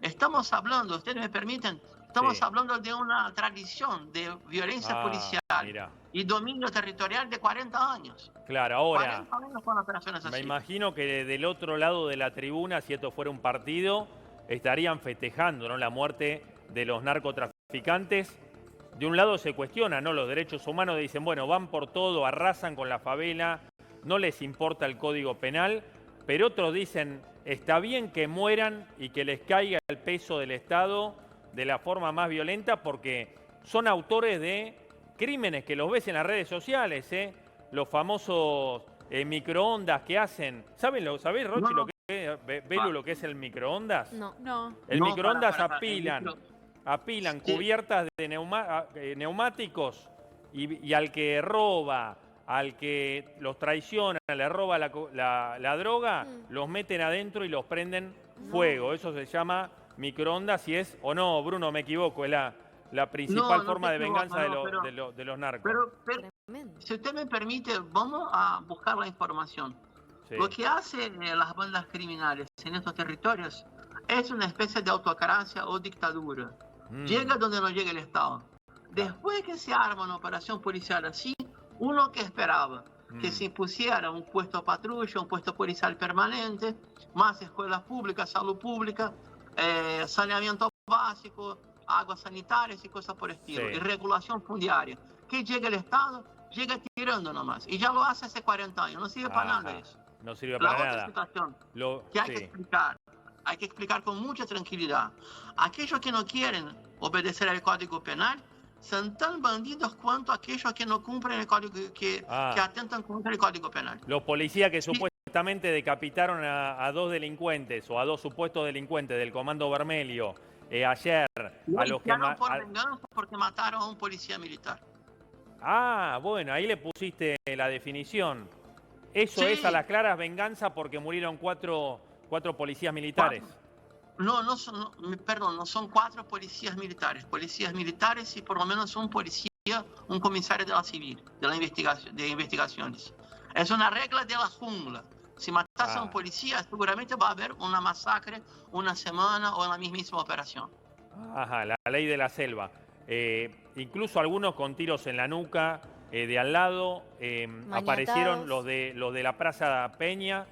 Estamos hablando, ustedes me permiten, estamos hablando de una tradición de violencia policial y dominio territorial de 40 años. Claro, ahora, 40 años con operaciones así. Me imagino que del otro lado de la tribuna, si esto fuera un partido, estarían festejando, ¿no?, la muerte de los narcotraficantes de un lado se cuestiona, ¿no? Los derechos humanos, dicen, bueno, van por todo, arrasan con la favela, no les importa el Código Penal, pero otros dicen, está bien que mueran y que les caiga el peso del Estado de la forma más violenta porque son autores de crímenes que los ves en las redes sociales, ¿eh? Los famosos microondas que hacen. ¿Sabés, Rochi, lo que es, Belu, lo que es el microondas? No. El No, microondas para, apilan Sí. cubiertas de neumáticos y al que roba, al que los traiciona, le roba la droga, los meten adentro y los prenden fuego. Eso se llama microondas y es, o no, Bruno, me equivoco, es la principal forma de venganza de los narcos. Pero, si usted me permite, vamos a buscar la información. Sí. Lo que hacen las bandas criminales en estos territorios es una especie de autocracia o dictadura. Llega donde no llega el Estado. Después que se arma una operación policial así, uno que esperaba que se impusiera un puesto de patrulla, un puesto policial permanente, más escuelas públicas, salud pública, saneamiento básico, aguas sanitarias y cosas por el estilo, y regulación fundiaria. Que llega el Estado, llega tirando nomás. Y ya lo hace hace 40 años, no sirve para nada eso. No sirve La para otra nada. situación que hay que explicar con mucha tranquilidad. Aquellos que no quieren obedecer al Código Penal son tan bandidos cuanto aquellos que no cumplen el Código, que atentan contra el Código Penal. Los policías que supuestamente decapitaron a 2 delincuentes o a 2 supuestos delincuentes del Comando Vermelho ayer, Lo a los que hicieron por venganza porque mataron a un policía militar. Ah, bueno, ahí le pusiste la definición. Eso Sí. es a las claras venganza porque murieron 4 policías militares. No son 4 policías militares y por lo menos un policía, un comisario de la civil, de investigaciones. Es una regla de la jungla. Si matas a un policía, seguramente va a haber una masacre, una semana o en la mismísima operación. Ajá, la ley de la selva. Incluso algunos con tiros en la nuca, de al lado, aparecieron los de la Plaza Peña,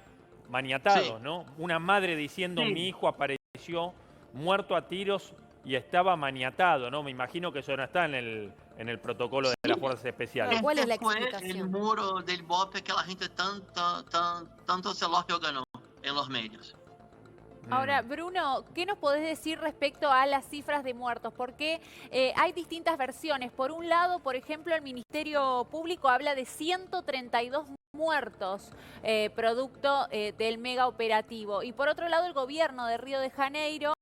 maniatados, ¿no? Una madre diciendo, mi hijo apareció muerto a tiros y estaba maniatado, ¿no? Me imagino que eso no está en el protocolo de las fuerzas especiales. ¿Cuál es la Fue explicación? el muro del BOPE que la gente tanto se lo ganó en los medios. Ahora, Bruno, ¿qué nos podés decir respecto a las cifras de muertos? Porque hay distintas versiones. Por un lado, por ejemplo, el Ministerio Público habla de 132 muertos producto del mega operativo. Y por otro lado, el gobierno de Río de Janeiro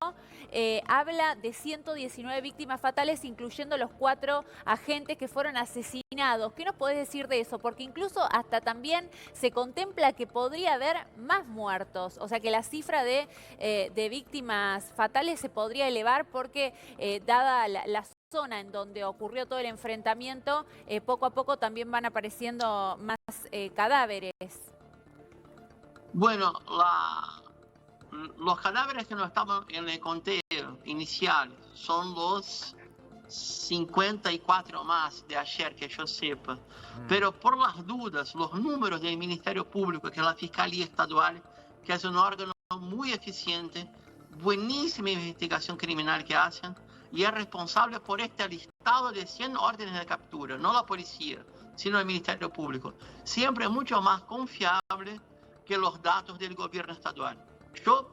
habla de 119 víctimas fatales, incluyendo los 4 agentes que fueron asesinados. ¿Qué nos podés decir de eso? Porque incluso hasta también se contempla que podría haber más muertos. O sea que la cifra de víctimas fatales se podría elevar porque dada la zona en donde ocurrió todo el enfrentamiento, poco a poco también van apareciendo más cadáveres. Bueno, los cadáveres que no estaban en el conteo inicial son los 54 más de ayer, que yo sepa. Pero por las dudas, los números del Ministerio Público, que es la Fiscalía Estadual, que es un órgano muy eficiente, buenísima investigación criminal que hacen, y es responsable por este listado de 100 órdenes de captura, no la policía, sino el Ministerio Público. Siempre mucho más confiable que los datos del gobierno estadual. Yo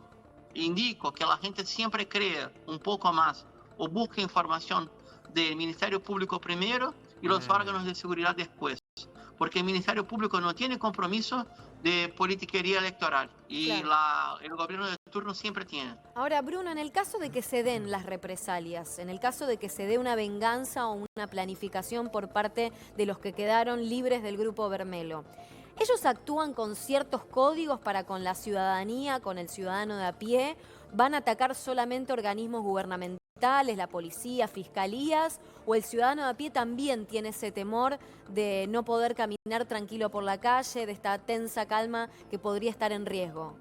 indico que la gente siempre crea un poco más o busque información del Ministerio Público primero y los órganos de seguridad después, porque el Ministerio Público no tiene compromiso de politiquería electoral y el gobierno de turno siempre tiene. Ahora, Bruno, en el caso de que se den las represalias, en el caso de que se dé una venganza o una planificación por parte de los que quedaron libres del Grupo Vermelho, ¿ellos actúan con ciertos códigos para con la ciudadanía, con el ciudadano de a pie? ¿Van a atacar solamente organismos gubernamentales, la policía, fiscalías? ¿O el ciudadano de a pie también tiene ese temor de no poder caminar tranquilo por la calle, de esta tensa calma que podría estar en riesgo?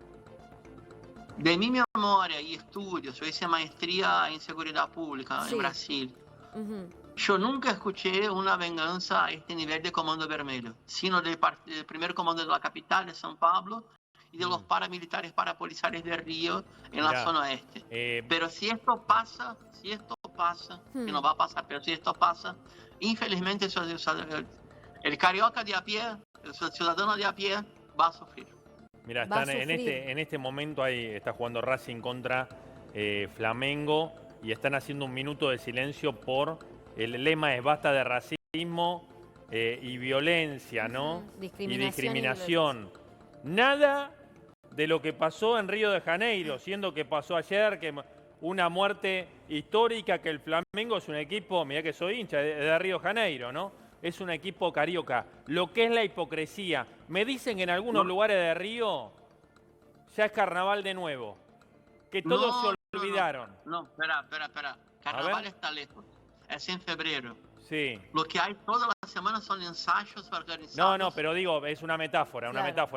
De mi memoria y estudios, yo hice maestría en seguridad pública en Brasil. Yo nunca escuché una venganza a este nivel de Comando Vermelho, sino del primer comando de la capital, de São Paulo, y de los paramilitares parapoliciales de Río en la zona oeste. Pero si esto pasa pasa, que no va a pasar, pero si esto pasa, infelizmente el carioca de a pie, el ciudadano de a pie va a sufrir. Mira, Va a están sufrir. en este momento ahí está jugando Racing contra Flamengo y están haciendo un minuto de silencio por el lema es basta de racismo y violencia, ¿no? Y discriminación. Nada de lo que pasó en Río de Janeiro, siendo que pasó ayer, que una muerte histórica, que el Flamengo es un equipo, mirá que soy hincha de Río de Janeiro, ¿no? Es un equipo carioca. Lo que es la hipocresía. Me dicen que en algunos lugares de Río ya es carnaval de nuevo. Que todos se olvidaron. No, espera. Carnaval está lejos. Es en febrero. Sí. Lo que hay todas las semanas son ensayos organizados. No, pero digo, es una metáfora,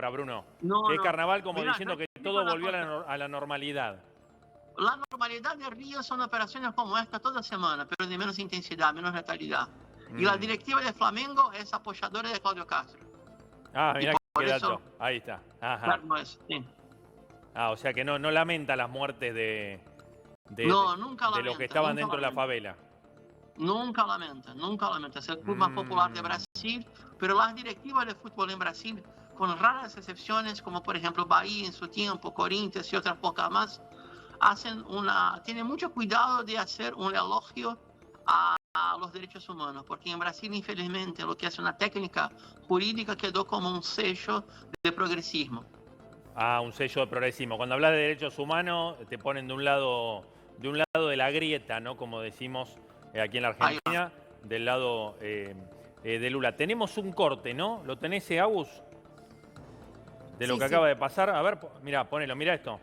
Bruno. Que es carnaval como diciendo que todo volvió a la normalidad. La normalidad de Río son operaciones como esta toda semana, pero de menos intensidad, menos letalidad. Y la directiva de Flamengo es apoyadora de Claudio Castro. Ah, mira qué dato. Ahí está. Ajá. Claro, es, sí. O sea que no lamenta las muertes de nunca lamenta, los que estaban dentro de la favela. Nunca lamenta. Es el club más popular de Brasil, pero las directivas de fútbol en Brasil, con raras excepciones, como por ejemplo Bahía en su tiempo, Corinthians y otras pocas más, tienen mucho cuidado de hacer un elogio a los derechos humanos, porque en Brasil, infelizmente, lo que es una técnica jurídica quedó como un sello de progresismo. Un sello de progresismo. Cuando hablas de derechos humanos, te ponen de un lado de la grieta, ¿no? Como decimos aquí en la Argentina, del lado de Lula. Tenemos un corte, ¿no? ¿Lo tenés, Agus? De lo que acaba de pasar. A ver, mirá, ponelo, mirá esto.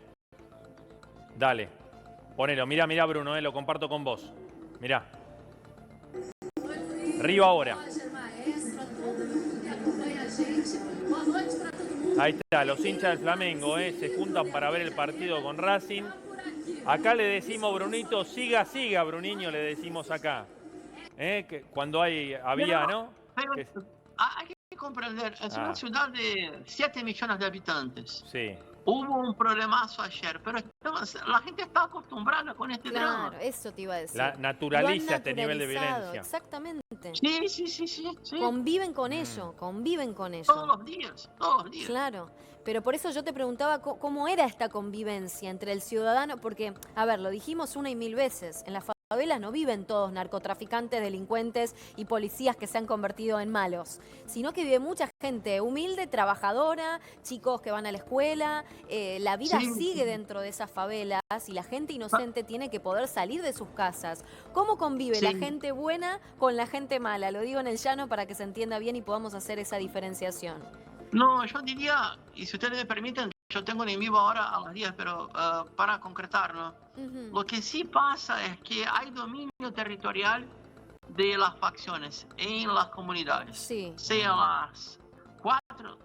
Dale, ponelo. Mirá, Bruno, lo comparto con vos. Mirá. Río ahora. Ahí está, los hinchas del Flamengo se juntan para ver el partido con Racing. Acá le decimos, Brunito, siga, Bruniño, le decimos acá. Que cuando había, ¿no? Pero hay que comprender, es una ciudad de 7 millones de habitantes. Sí. Hubo un problemazo ayer, pero la gente está acostumbrada con este drama. Claro, eso te iba a decir. Naturaliza este nivel de violencia. Exactamente. Sí. Conviven con ello. Todos los días. Claro, pero por eso yo te preguntaba cómo era esta convivencia entre el ciudadano, porque, a ver, lo dijimos una y mil veces, en las favelas no viven todos narcotraficantes, delincuentes y policías que se han convertido en malos, sino que vive mucha gente humilde, trabajadora, chicos que van a la escuela, la vida sigue dentro de esas favelas y la gente inocente tiene que poder salir de sus casas. ¿Cómo convive la gente buena con la gente mala? Lo digo en el llano para que se entienda bien y podamos hacer esa diferenciación. No, yo diría, y si ustedes me permiten, yo tengo un en vivo ahora a las 10, pero para concretarlo, lo que sí pasa es que hay dominio territorial de las facciones en las comunidades. Sean las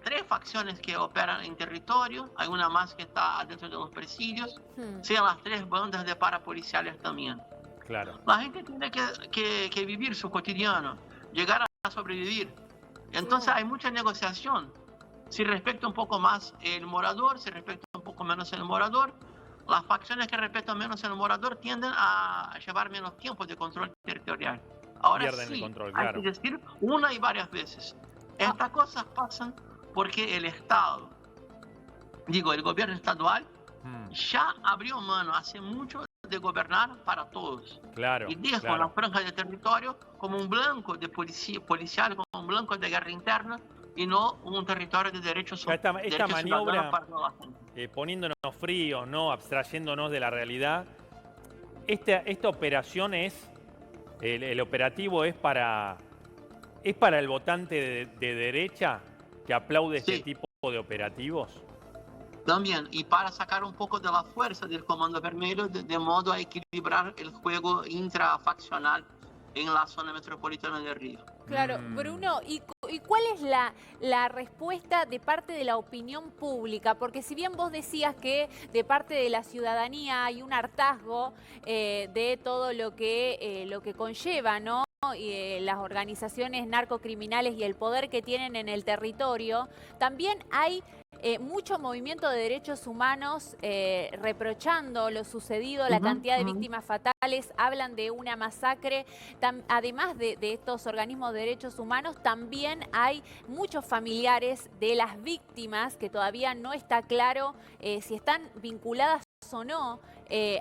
3 facciones que operan en territorio, hay una más que está dentro de los presidios, sean las 3 bandas de parapoliciales también. Claro. La gente tiene que vivir su cotidiano, llegar a sobrevivir. Entonces hay mucha negociación. Si respecta un poco más el morador, si respecta un poco menos el morador, las facciones que respetan menos el morador tienden a llevar menos tiempo de control territorial. Ahora pierden el control, claro. Hay que decir una y varias veces. Estas cosas pasan porque el Estado, el gobierno estadual, ya abrió mano hace mucho de gobernar para todos. Claro. Y dejó la franja de territorio como un blanco de policial, como un blanco de guerra interna, y no un territorio de derechos esta maniobra, para toda la gente. Poniéndonos fríos, ¿no? Abstrayéndonos de la realidad, esta operación el operativo es para el votante de derecha que aplaude este tipo de operativos. También, y para sacar un poco de la fuerza del Comando Vermelho, de modo a equilibrar el juego intrafaccional en la zona metropolitana de Río. Claro, Bruno, ¿y cuál es la respuesta de parte de la opinión pública? Porque si bien vos decías que de parte de la ciudadanía hay un hartazgo de todo lo que conlleva, ¿no? Las organizaciones narcocriminales y el poder que tienen en el territorio, también hay mucho movimiento de derechos humanos reprochando lo sucedido, la cantidad de víctimas fatales, hablan de una masacre. Además de estos organismos de derechos humanos, también hay muchos familiares de las víctimas que todavía no está claro si están vinculadas o no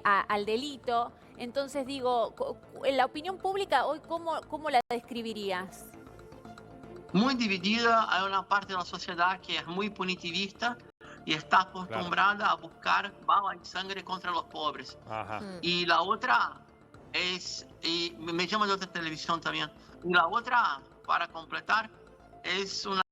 al delito. Entonces digo, en la opinión pública hoy, ¿cómo la describirías? Muy dividida, hay una parte de la sociedad que es muy punitivista y está acostumbrada a buscar bala y sangre contra los pobres. Y la otra es, y me llama de otra televisión también, y la otra, para completar, es una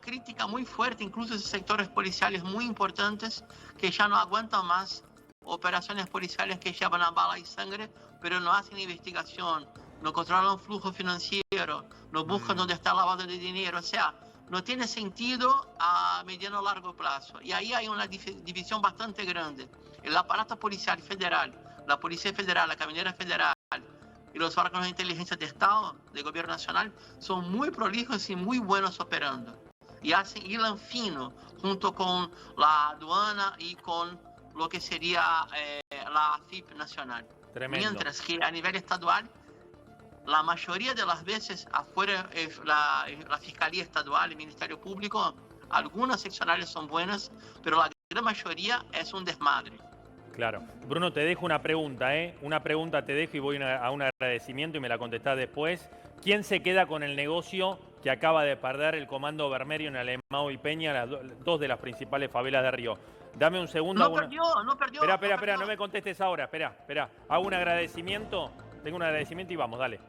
crítica muy fuerte, incluso de sectores policiales muy importantes que ya no aguantan más operaciones policiales que llevan a bala y sangre, pero no hacen investigación, no controlan flujo financiero, no buscan dónde está el lavado de dinero. O sea, no tiene sentido a mediano o largo plazo. Y ahí hay una división bastante grande. El aparato policial federal, la Policía Federal, la Caminera Federal y los órganos de inteligencia de Estado, de Gobierno Nacional, son muy prolijos y muy buenos operando. Y hilan fino junto con la aduana y con lo que sería la AFIP nacional. Tremendo. Mientras que a nivel estadual, la mayoría de las veces afuera la Fiscalía Estadual, el Ministerio Público, algunas seccionales son buenas, pero la gran mayoría es un desmadre. Claro. Bruno, te dejo una pregunta, ¿eh? Una pregunta te dejo y voy a un agradecimiento y me la contestás después. ¿Quién se queda con el negocio que acaba de perder el Comando Vermelho en Alemão y Peña, las dos de las principales favelas de Río? Dame un segundo. No perdió. Espera, no me contestes ahora. Espera. Hago un agradecimiento. Tengo un agradecimiento y vamos, dale.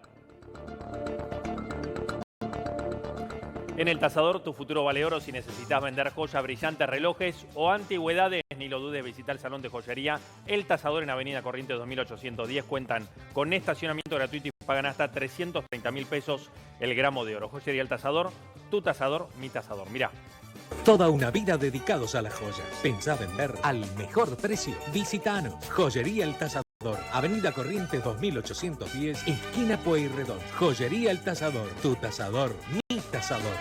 En El Tasador, tu futuro vale oro. Si necesitas vender joyas, brillantes, relojes o antigüedades, ni lo dudes, visita el Salón de Joyería El Tasador en Avenida Corrientes 2810. Cuentan con estacionamiento gratuito y pagan hasta 330.000 pesos el gramo de oro. Joyería El Tasador, tu tasador, mi tasador. Mirá. Toda una vida dedicados a las joyas. Pensá vender al mejor precio. Visitanos. Joyería El Tasador. Avenida Corrientes 2810, esquina Pueyrredón. Joyería El Tasador. Tu tasador, mi tasador.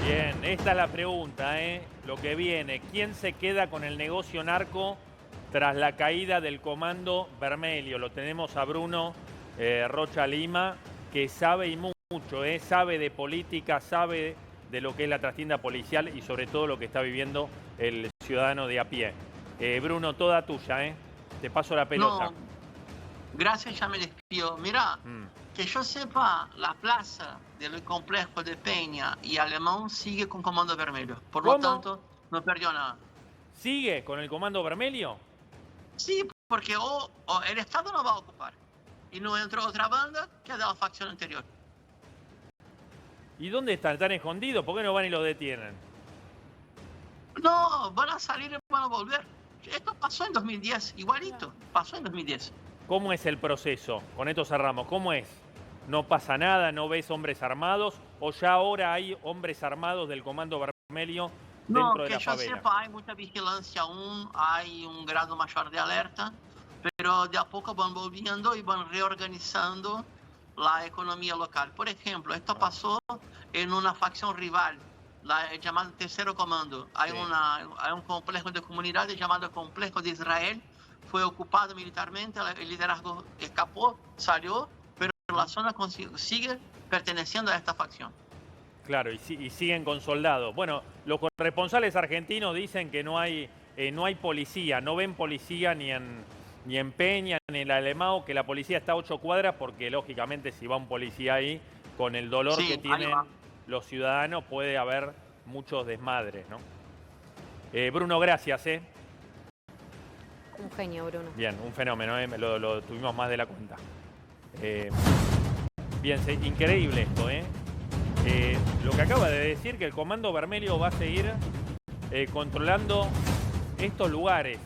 Bien, esta es la pregunta, ¿eh? Lo que viene. ¿Quién se queda con el negocio narco tras la caída del Comando Vermelho? Lo tenemos a Bruno Rocha Lima, que sabe y mucho, sabe de política, sabe de lo que es la trastienda policial y sobre todo lo que está viviendo el ciudadano de a pie. Bruno, toda tuya, te paso la pelota. No, gracias, ya me despido. Mirá, que yo sepa, la plaza del complejo de Peña y Alemão sigue con Comando Vermelho. Por lo tanto, no perdió nada. ¿Sigue con el Comando Vermelho? Sí, porque o el Estado no va a ocupar y no entró otra banda que de la facción anterior. ¿Y dónde están? ¿Están escondidos? ¿Por qué no van y los detienen? No, van a salir y van a volver. Esto pasó en 2010, igualito. Pasó en 2010. ¿Cómo es el proceso? Con esto cerramos. ¿Cómo es? ¿No pasa nada? ¿No ves hombres armados? ¿O ya ahora hay hombres armados del Comando Vermelho dentro de la favela? No, que yo sepa, hay mucha vigilancia aún, hay un grado mayor de alerta, pero de a poco van volviendo y van reorganizando la economía local. Por ejemplo, esto pasó en una facción rival, la llamada Tercero Comando. Hay un complejo de comunidades llamado Complejo de Israel, fue ocupado militarmente, el liderazgo escapó, salió, pero la zona sigue perteneciendo a esta facción. Claro, y siguen con soldados. Bueno, los corresponsales argentinos dicen que no hay policía, no ven policía ni en Peña, ni en el Alemão, que la policía está a 8 cuadras, porque lógicamente si va un policía ahí, con el dolor que tienen los ciudadanos, puede haber muchos desmadres, ¿no? Bruno, gracias, Un genio, Bruno. Bien, un fenómeno, lo tuvimos más de la cuenta. Bien, increíble esto, lo que acaba de decir, que el Comando Vermelho va a seguir controlando estos lugares.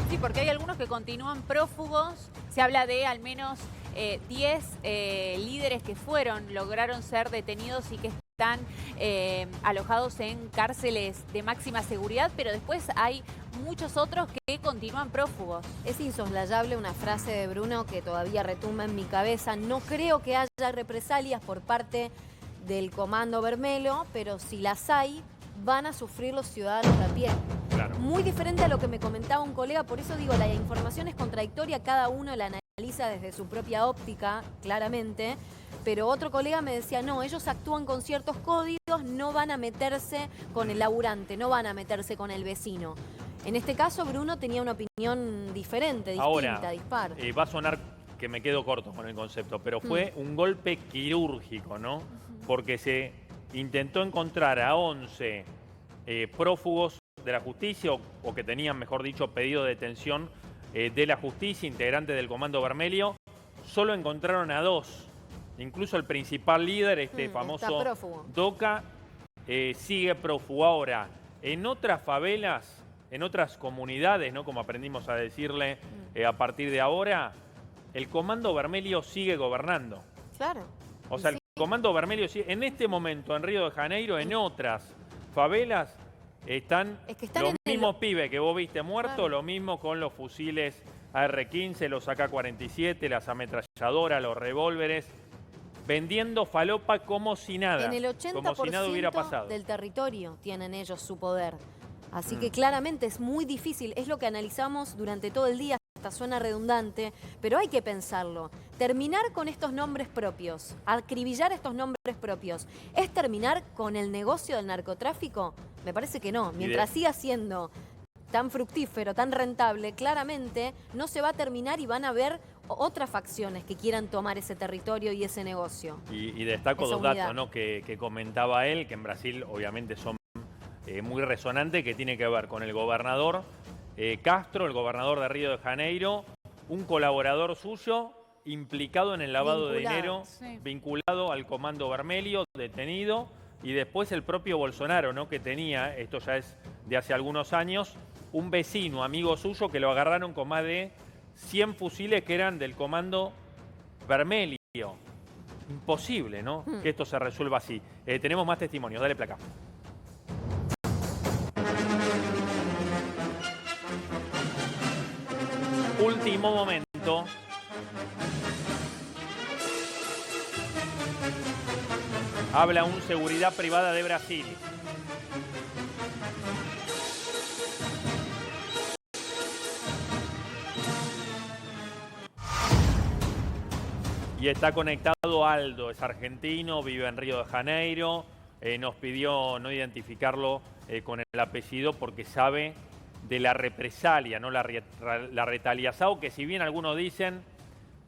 Sí, porque hay algunos que continúan prófugos. Se habla de al menos 10 líderes que lograron ser detenidos y que están alojados en cárceles de máxima seguridad, pero después hay muchos otros que continúan prófugos. Es insoslayable una frase de Bruno que todavía retumba en mi cabeza. No creo que haya represalias por parte del Comando Vermelho, pero si las hay, van a sufrir los ciudadanos de a pie. Claro. Muy diferente a lo que me comentaba un colega, por eso digo, la información es contradictoria, cada uno la analiza desde su propia óptica, claramente, pero otro colega me decía, no, ellos actúan con ciertos códigos, no van a meterse con el laburante, no van a meterse con el vecino. En este caso, Bruno tenía una opinión diferente, distinta, Ahora, dispar. Va a sonar que me quedo corto con el concepto, pero fue un golpe quirúrgico, ¿no? Porque se intentó encontrar a 11 prófugos de la justicia, o que tenían, mejor dicho, pedido de detención de la justicia, integrantes del Comando Vermelho. Solo encontraron a 2. Incluso el principal líder, famoso Doca, sigue prófugo. Ahora, en otras favelas, en otras comunidades, ¿no? Como aprendimos a decirle a partir de ahora, el Comando Vermelho sigue gobernando. Claro. O sea, el Comando Vermelho sigue. En este momento, en Río de Janeiro, en otras favelas, están los mismos pibes que vos viste muertos, claro. Lo mismo con los fusiles AR-15, los AK-47, las ametralladoras, los revólveres, vendiendo falopa como si nada. En el 80% como si nada hubiera pasado. Del territorio tienen ellos su poder. Así que claramente es muy difícil, es lo que analizamos durante todo el día, hasta suena redundante, pero hay que pensarlo. Terminar con estos nombres propios, acribillar estos nombres propios, ¿es terminar con el negocio del narcotráfico? Me parece que no. Mientras siga siendo tan fructífero, tan rentable, claramente no se va a terminar y van a haber otras facciones que quieran tomar ese territorio y ese negocio. Y destaco dos datos, ¿no? que comentaba él, que en Brasil obviamente son muy resonante, que tiene que ver con el gobernador Castro, el gobernador de Río de Janeiro, un colaborador suyo implicado en el lavado de dinero, vinculado al Comando Vermelho, detenido, y después el propio Bolsonaro, ¿no? Que tenía, esto ya es de hace algunos años, un vecino, amigo suyo, que lo agarraron con más de 100 fusiles que eran del Comando Vermelho. Imposible, ¿no? Que esto se resuelva así. Tenemos más testimonios, dale placa. Último momento. Habla un seguridad privada de Brasil. Y está conectado Aldo, es argentino, vive en Río de Janeiro. Nos pidió no identificarlo con el apellido porque sabe de la represalia, no la retaliación, que si bien algunos dicen,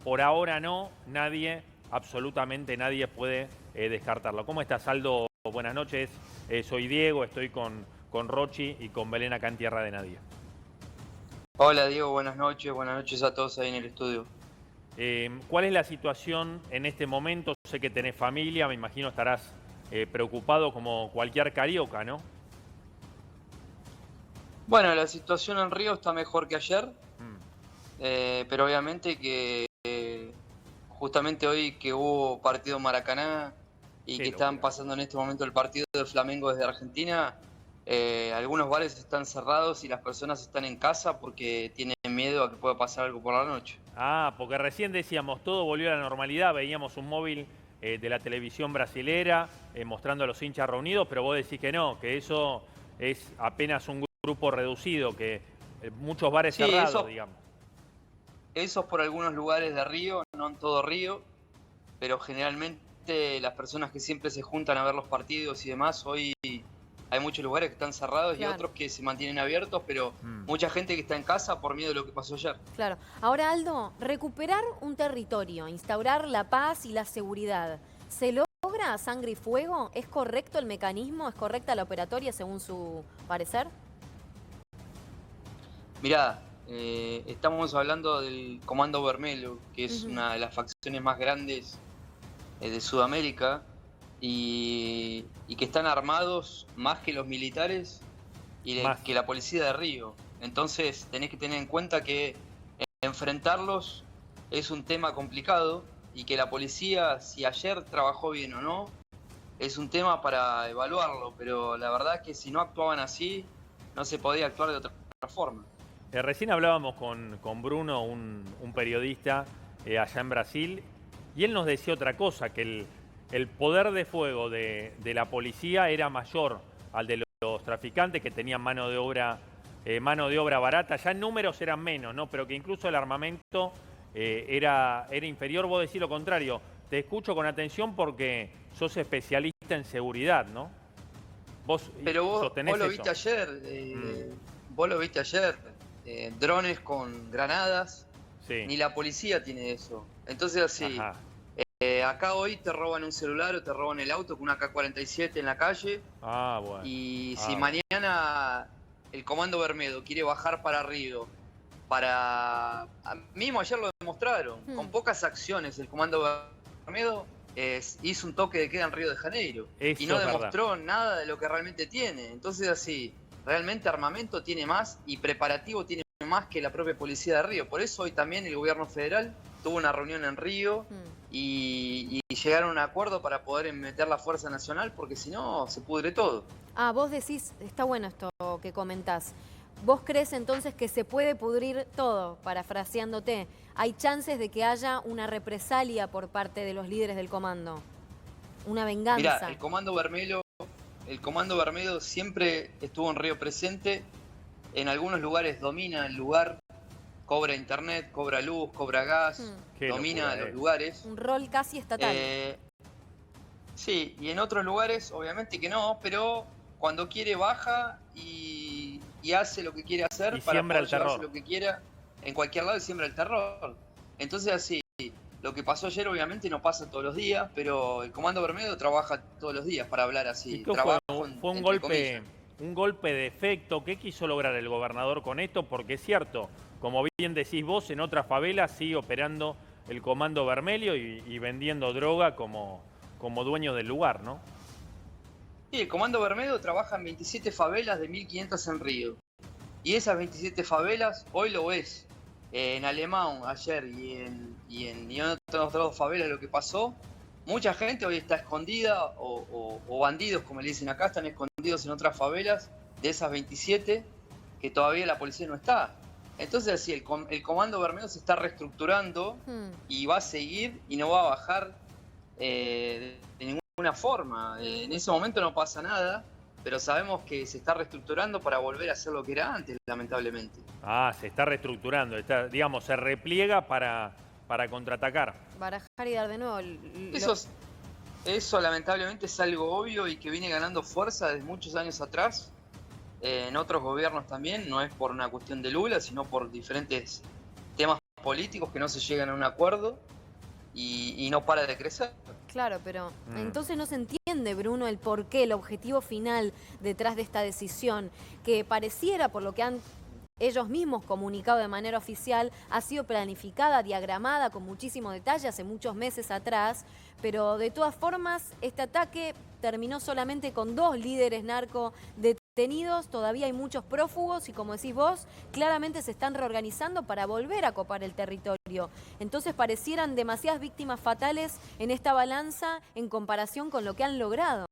por ahora no, nadie, absolutamente nadie puede descartarlo. ¿Cómo estás, Aldo? Buenas noches, soy Diego, estoy con Rochi y con Belén acá en Tierra de Nadie. Hola Diego, buenas noches a todos ahí en el estudio. ¿Cuál es la situación en este momento? Sé que tenés familia, me imagino estarás preocupado como cualquier carioca, ¿no? Bueno, la situación en Río está mejor que ayer, pero obviamente que justamente hoy que hubo partido Maracaná y que están pasando en este momento el partido de Flamengo desde Argentina, algunos bares están cerrados y las personas están en casa porque tienen miedo a que pueda pasar algo por la noche. Ah, porque recién decíamos, todo volvió a la normalidad, veíamos un móvil de la televisión brasilera mostrando a los hinchas reunidos, pero vos decís que no, que eso es apenas un grupo reducido, que muchos bares cerrados, digamos. Eso es por algunos lugares de Río, no en todo Río, pero generalmente las personas que siempre se juntan a ver los partidos y demás, hoy hay muchos lugares que están cerrados y otros que se mantienen abiertos, pero mucha gente que está en casa por miedo de lo que pasó ayer. Claro. Ahora, Aldo, recuperar un territorio, instaurar la paz y la seguridad, ¿se logra a sangre y fuego? ¿Es correcto el mecanismo? ¿Es correcta la operatoria según su parecer? Mirá, estamos hablando del Comando Vermelho, que es una de las facciones más grandes de Sudamérica y que están armados más que los militares y que la policía de Río. Entonces tenés que tener en cuenta que enfrentarlos es un tema complicado y que la policía, si ayer trabajó bien o no, es un tema para evaluarlo, pero la verdad es que si no actuaban así, no se podía actuar de otra forma. Recién hablábamos con Bruno, un periodista allá en Brasil, y él nos decía otra cosa, que el poder de fuego de la policía era mayor al de los traficantes, que tenían mano de obra barata. Ya en números eran menos, ¿no? Pero que incluso el armamento era inferior. Vos decís lo contrario. Te escucho con atención porque sos especialista en seguridad, ¿no? Pero vos sostenés lo eso. viste ayer, vos lo viste ayer, drones con granadas, Sí. ni la policía tiene eso. Entonces así, acá hoy te roban un celular o te roban el auto con una K-47 en la calle. Bueno. Y si mañana el Comando Bermedo quiere bajar para Río, mismo ayer lo demostraron, con pocas acciones el Comando Bermedo hizo un toque de queda en Río de Janeiro y no demostró nada de lo que realmente tiene. Entonces así, realmente armamento tiene más y preparativo tiene más que la propia policía de Río. Por eso hoy también el gobierno federal tuvo una reunión en Río y llegaron a un acuerdo para poder meter la Fuerza Nacional, porque si no se pudre todo. Vos decís, está bueno esto que comentás. ¿Vos crees entonces que se puede pudrir todo, parafraseándote? ¿Hay chances de que haya una represalia por parte de los líderes del comando? ¿Una venganza? Mirá, el Comando Bermejo siempre estuvo en Río presente. En algunos lugares domina el lugar, cobra internet, cobra luz, cobra gas, domina los lugares. Un rol casi estatal. Sí, y en otros lugares obviamente que no, pero cuando quiere baja y hace lo que quiere hacer y para siembra poder el terror. llevarse lo que quiera en cualquier lado y siembra el terror. Entonces así, lo que pasó ayer obviamente no pasa todos los días, pero el Comando Bermejo trabaja todos los días para hablar así. Fue un golpe de efecto. ¿Qué quiso lograr el gobernador con esto? Porque es cierto, como bien decís vos, en otras favelas sigue operando el Comando Bermejo y vendiendo droga como dueño del lugar, ¿no? Sí, el Comando Bermejo trabaja en 27 favelas de 1.500 en Río. Y esas 27 favelas, hoy lo ves, en Alemán ayer y en otras dos favelas lo que pasó, mucha gente hoy está escondida o bandidos, como le dicen acá, están escondidos en otras favelas de esas 27 que todavía la policía no está. Entonces así, el Comando Bermejo se está reestructurando y va a seguir y no va a bajar de ninguna forma. En ese momento no pasa nada, pero sabemos que se está reestructurando para volver a ser lo que era antes, lamentablemente. Se está reestructurando, digamos, se repliega para contraatacar. Barajar y dar de nuevo. Eso lamentablemente es algo obvio y que viene ganando fuerza desde muchos años atrás. En otros gobiernos también, no es por una cuestión de Lula, sino por diferentes temas políticos que no se llegan a un acuerdo y no para de crecer. Claro, pero entonces no se entiende, Bruno, el porqué, el objetivo final detrás de esta decisión, que pareciera, por lo que han ellos mismos comunicado de manera oficial, ha sido planificada, diagramada con muchísimo detalle hace muchos meses atrás, pero de todas formas este ataque terminó solamente con 2 líderes narco detenidos, todavía hay muchos prófugos y, como decís vos, claramente se están reorganizando para volver a copar el territorio. Entonces parecieran demasiadas víctimas fatales en esta balanza en comparación con lo que han logrado.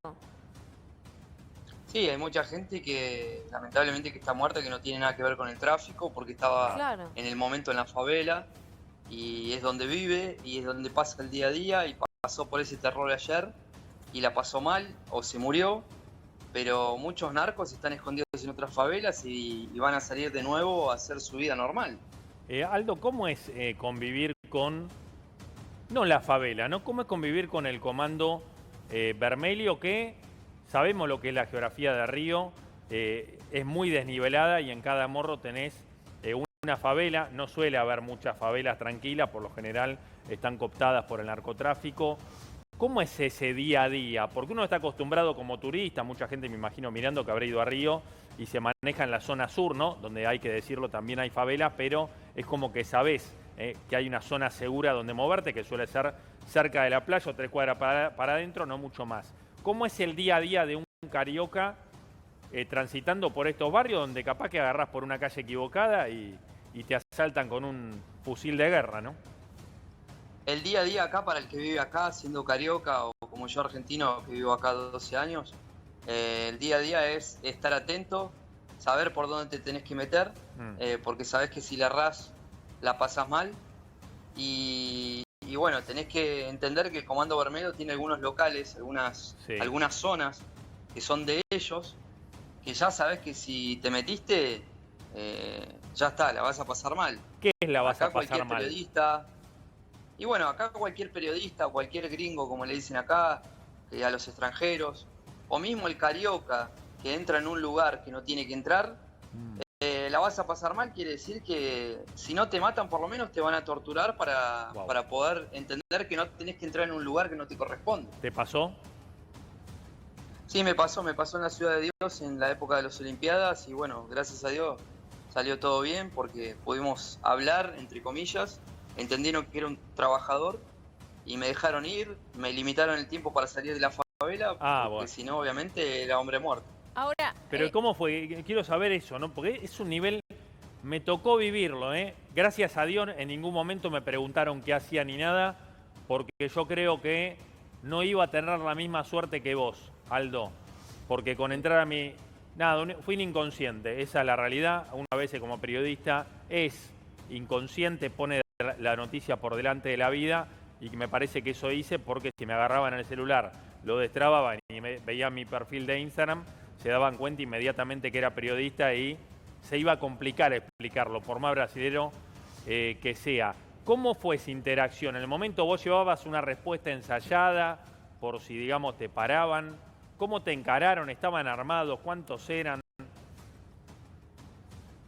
Sí, hay mucha gente que lamentablemente que está muerta, que no tiene nada que ver con el tráfico, porque estaba en el momento en la favela y es donde vive y es donde pasa el día a día y pasó por ese terror ayer y la pasó mal o se murió, pero muchos narcos están escondidos en otras favelas y van a salir de nuevo a hacer su vida normal. Aldo, ¿cómo es convivir con, no la favela, ¿no? ¿Cómo es convivir con el Comando Bermejo, que sabemos lo que es la geografía de Río, es muy desnivelada y en cada morro tenés una favela? No suele haber muchas favelas tranquilas, por lo general están cooptadas por el narcotráfico. ¿Cómo es ese día a día? Porque uno está acostumbrado como turista, mucha gente me imagino mirando que habrá ido a Río y se maneja en la zona sur, ¿no? Donde hay que decirlo, también hay favelas, pero es como que sabés que hay una zona segura donde moverte, que suele ser cerca de la playa o 3 cuadras para adentro, no mucho más. ¿Cómo es el día a día de un carioca transitando por estos barrios donde capaz que agarrás por una calle equivocada y te asaltan con un fusil de guerra, ¿no? El día a día acá, para el que vive acá, siendo carioca o como yo argentino que vivo acá 12 años, el día a día es estar atento, saber por dónde te tenés que meter, porque sabés que si la errás, la pasás mal. Y bueno, tenés que entender que el Comando Vermelho tiene algunos locales, algunas zonas que son de ellos, que ya sabés que si te metiste, ya está, la vas a pasar mal. ¿Qué es la vas acá a pasar cualquier mal? Periodista, y bueno, acá cualquier periodista, cualquier gringo, como le dicen acá, a los extranjeros, o mismo el carioca que entra en un lugar que no tiene que entrar, la vas a pasar mal. Quiere decir que si no te matan, por lo menos te van a torturar para poder entender que no tenés que entrar en un lugar que no te corresponde. ¿Te pasó? Sí, me pasó en la Ciudad de Dios en la época de las Olimpiadas y bueno, gracias a Dios salió todo bien porque pudimos hablar, entre comillas, entendieron que era un trabajador y me dejaron ir, me limitaron el tiempo para salir de la favela, porque si no, obviamente, era hombre muerto. Ahora, pero ¿cómo fue? Quiero saber eso, ¿no? Porque es un nivel, me tocó vivirlo, ¿eh? Gracias a Dios en ningún momento me preguntaron qué hacía ni nada, porque yo creo que no iba a tener la misma suerte que vos, Aldo, porque con entrar a mi... Nada, fui un inconsciente, esa es la realidad. Una vez como periodista es inconsciente, pone la noticia por delante de la vida y me parece que eso hice porque si me agarraban en el celular, lo destrababan y veían mi perfil de Instagram, se daban cuenta inmediatamente que era periodista y se iba a complicar explicarlo, por más brasilero que sea. ¿Cómo fue esa interacción? En el momento vos llevabas una respuesta ensayada, por si, digamos, te paraban. ¿Cómo te encararon? ¿Estaban armados? ¿Cuántos eran?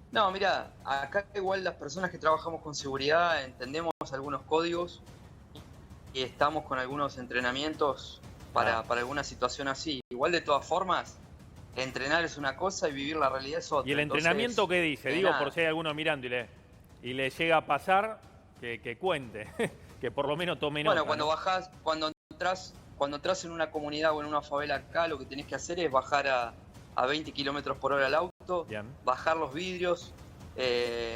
No, mira, acá igual las personas que trabajamos con seguridad entendemos algunos códigos y estamos con algunos entrenamientos para alguna situación así. Igual de todas formas, entrenar es una cosa y vivir la realidad es otra. ¿Y el entrenamiento qué dice? Digo, nada. por si hay alguno mirando y le llega a pasar, que cuente, que por lo menos tome nota. Bueno, cuando ¿no? bajás, cuando entras en una comunidad o en una favela acá, lo que tenés que hacer es bajar a 20 kilómetros por hora el auto, bajar los vidrios,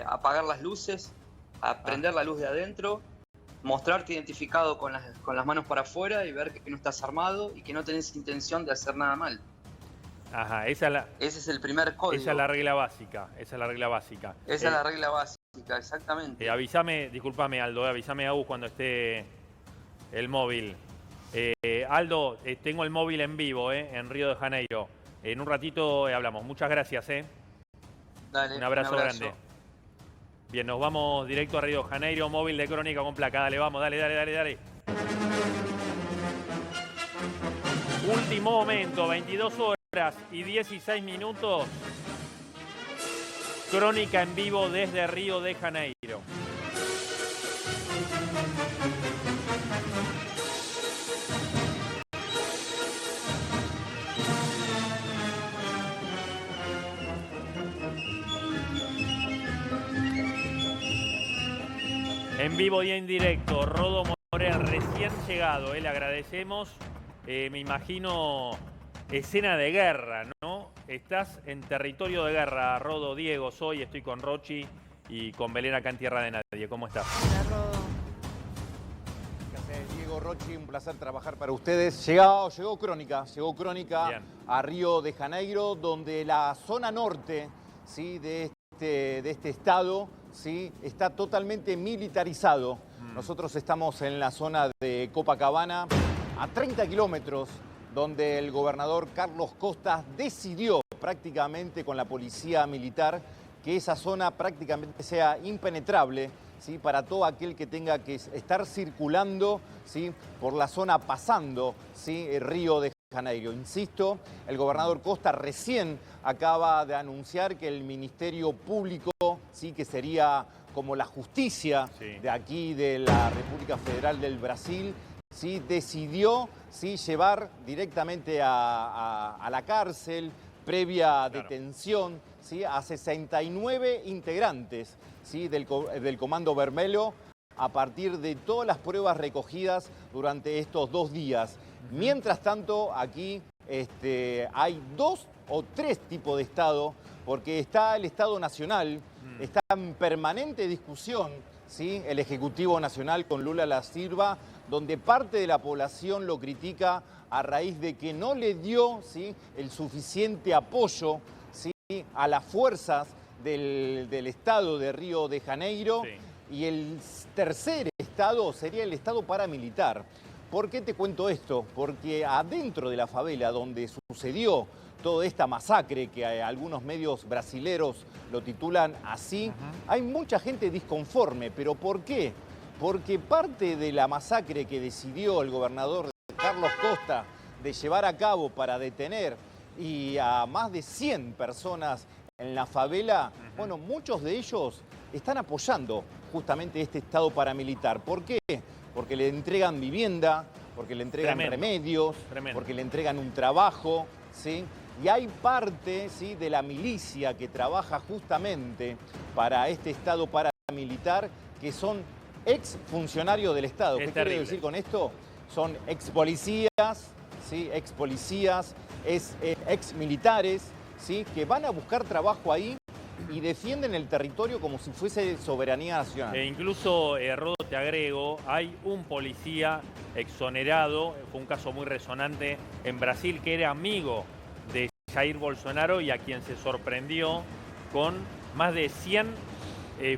apagar las luces, prender la luz de adentro, mostrarte identificado con las manos para afuera y ver que no estás armado y que no tenés intención de hacer nada mal. Ajá, ese es el primer código. Esa es la regla básica, esa es la regla básica. Esa es la regla básica, exactamente. Avísame, discúlpame Aldo, avísame a Agus cuando esté el móvil. Aldo, tengo el móvil en vivo, en Río de Janeiro. En un ratito hablamos. Muchas gracias. Dale, un abrazo grande. Bien, nos vamos directo a Río de Janeiro. Móvil de Crónica con placa. Dale, vamos, dale. Último momento, 22 horas y 16 minutos. Crónica en vivo desde Río de Janeiro. En vivo y en directo, Rodo Morel, recién llegado, le agradecemos. Me imagino escena de guerra, ¿no? Estás en territorio de guerra, Rodo. Diego, estoy con Rochi y con Belén acá en Tierra de Nadie. ¿Cómo estás? Hola, Rodo. Diego, Rochi, un placer trabajar para ustedes. Llegó Crónica Bien. a Río de Janeiro, donde la zona norte, ¿sí?, de este estado, ¿sí?, está totalmente militarizado. Nosotros estamos en la zona de Copacabana, a 30 kilómetros, donde el gobernador Carlos Costas decidió prácticamente con la policía militar que esa zona prácticamente sea impenetrable, ¿sí?, para todo aquel que tenga que estar circulando, ¿sí?, por la zona pasando, ¿sí?, Río de Janeiro. Insisto, el gobernador Costa recién acaba de anunciar que el Ministerio Público, ¿sí?, que sería como la justicia de aquí de la República Federal del Brasil, ¿sí?, decidió, ¿sí?, llevar directamente a la cárcel, previa detención, ¿sí?, a 69 integrantes, ¿sí?, del Comando Vermelho, a partir de todas las pruebas recogidas durante estos 2 días. Mientras tanto, aquí hay 2 o 3 tipos de Estado, porque está el Estado Nacional, está en permanente discusión ¿sí? El Ejecutivo Nacional con Lula da Silva, donde parte de la población lo critica a raíz de que no le dio, ¿sí?, el suficiente apoyo, ¿sí?, a las fuerzas del Estado de Río de Janeiro. Sí. Y el tercer estado sería el estado paramilitar. ¿Por qué te cuento esto? Porque adentro de la favela donde sucedió toda esta masacre, que algunos medios brasileros lo titulan así, hay mucha gente disconforme. ¿Pero por qué? Porque parte de la masacre que decidió el gobernador Carlos Costa de llevar a cabo para detener y a más de 100 personas en la favela, bueno, muchos de ellos están apoyando justamente este estado paramilitar. ¿Por qué? Porque le entregan vivienda, porque le entregan remedios, porque le entregan un trabajo, ¿sí? Y hay parte, ¿sí?, de la milicia que trabaja justamente para este estado paramilitar, que son ex funcionarios del Estado. ¿Qué quiero decir con esto? Son ex policías, ¿sí?, ex policías, ex militares, ¿sí?, que van a buscar trabajo ahí y defienden el territorio como si fuese soberanía nacional. E incluso, Rodo, te agrego, hay un policía exonerado, fue un caso muy resonante en Brasil, que era amigo de Jair Bolsonaro y a quien se sorprendió con más de 100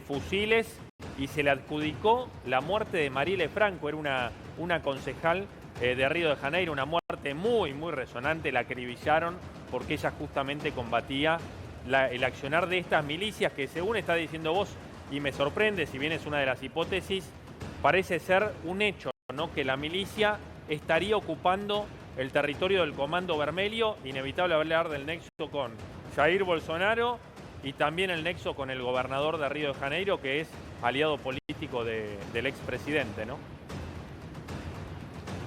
fusiles y se le adjudicó la muerte de Marielle Franco, era una concejal de Río de Janeiro, una muerte muy, muy resonante, la acribillaron porque ella justamente combatía el accionar de estas milicias que, según está diciendo vos, y me sorprende, si bien es una de las hipótesis, parece ser un hecho, ¿no?, que la milicia estaría ocupando el territorio del Comando Vermelho. Inevitable hablar del nexo con Jair Bolsonaro y también el nexo con el gobernador de Río de Janeiro, que es aliado político del expresidente, ¿no?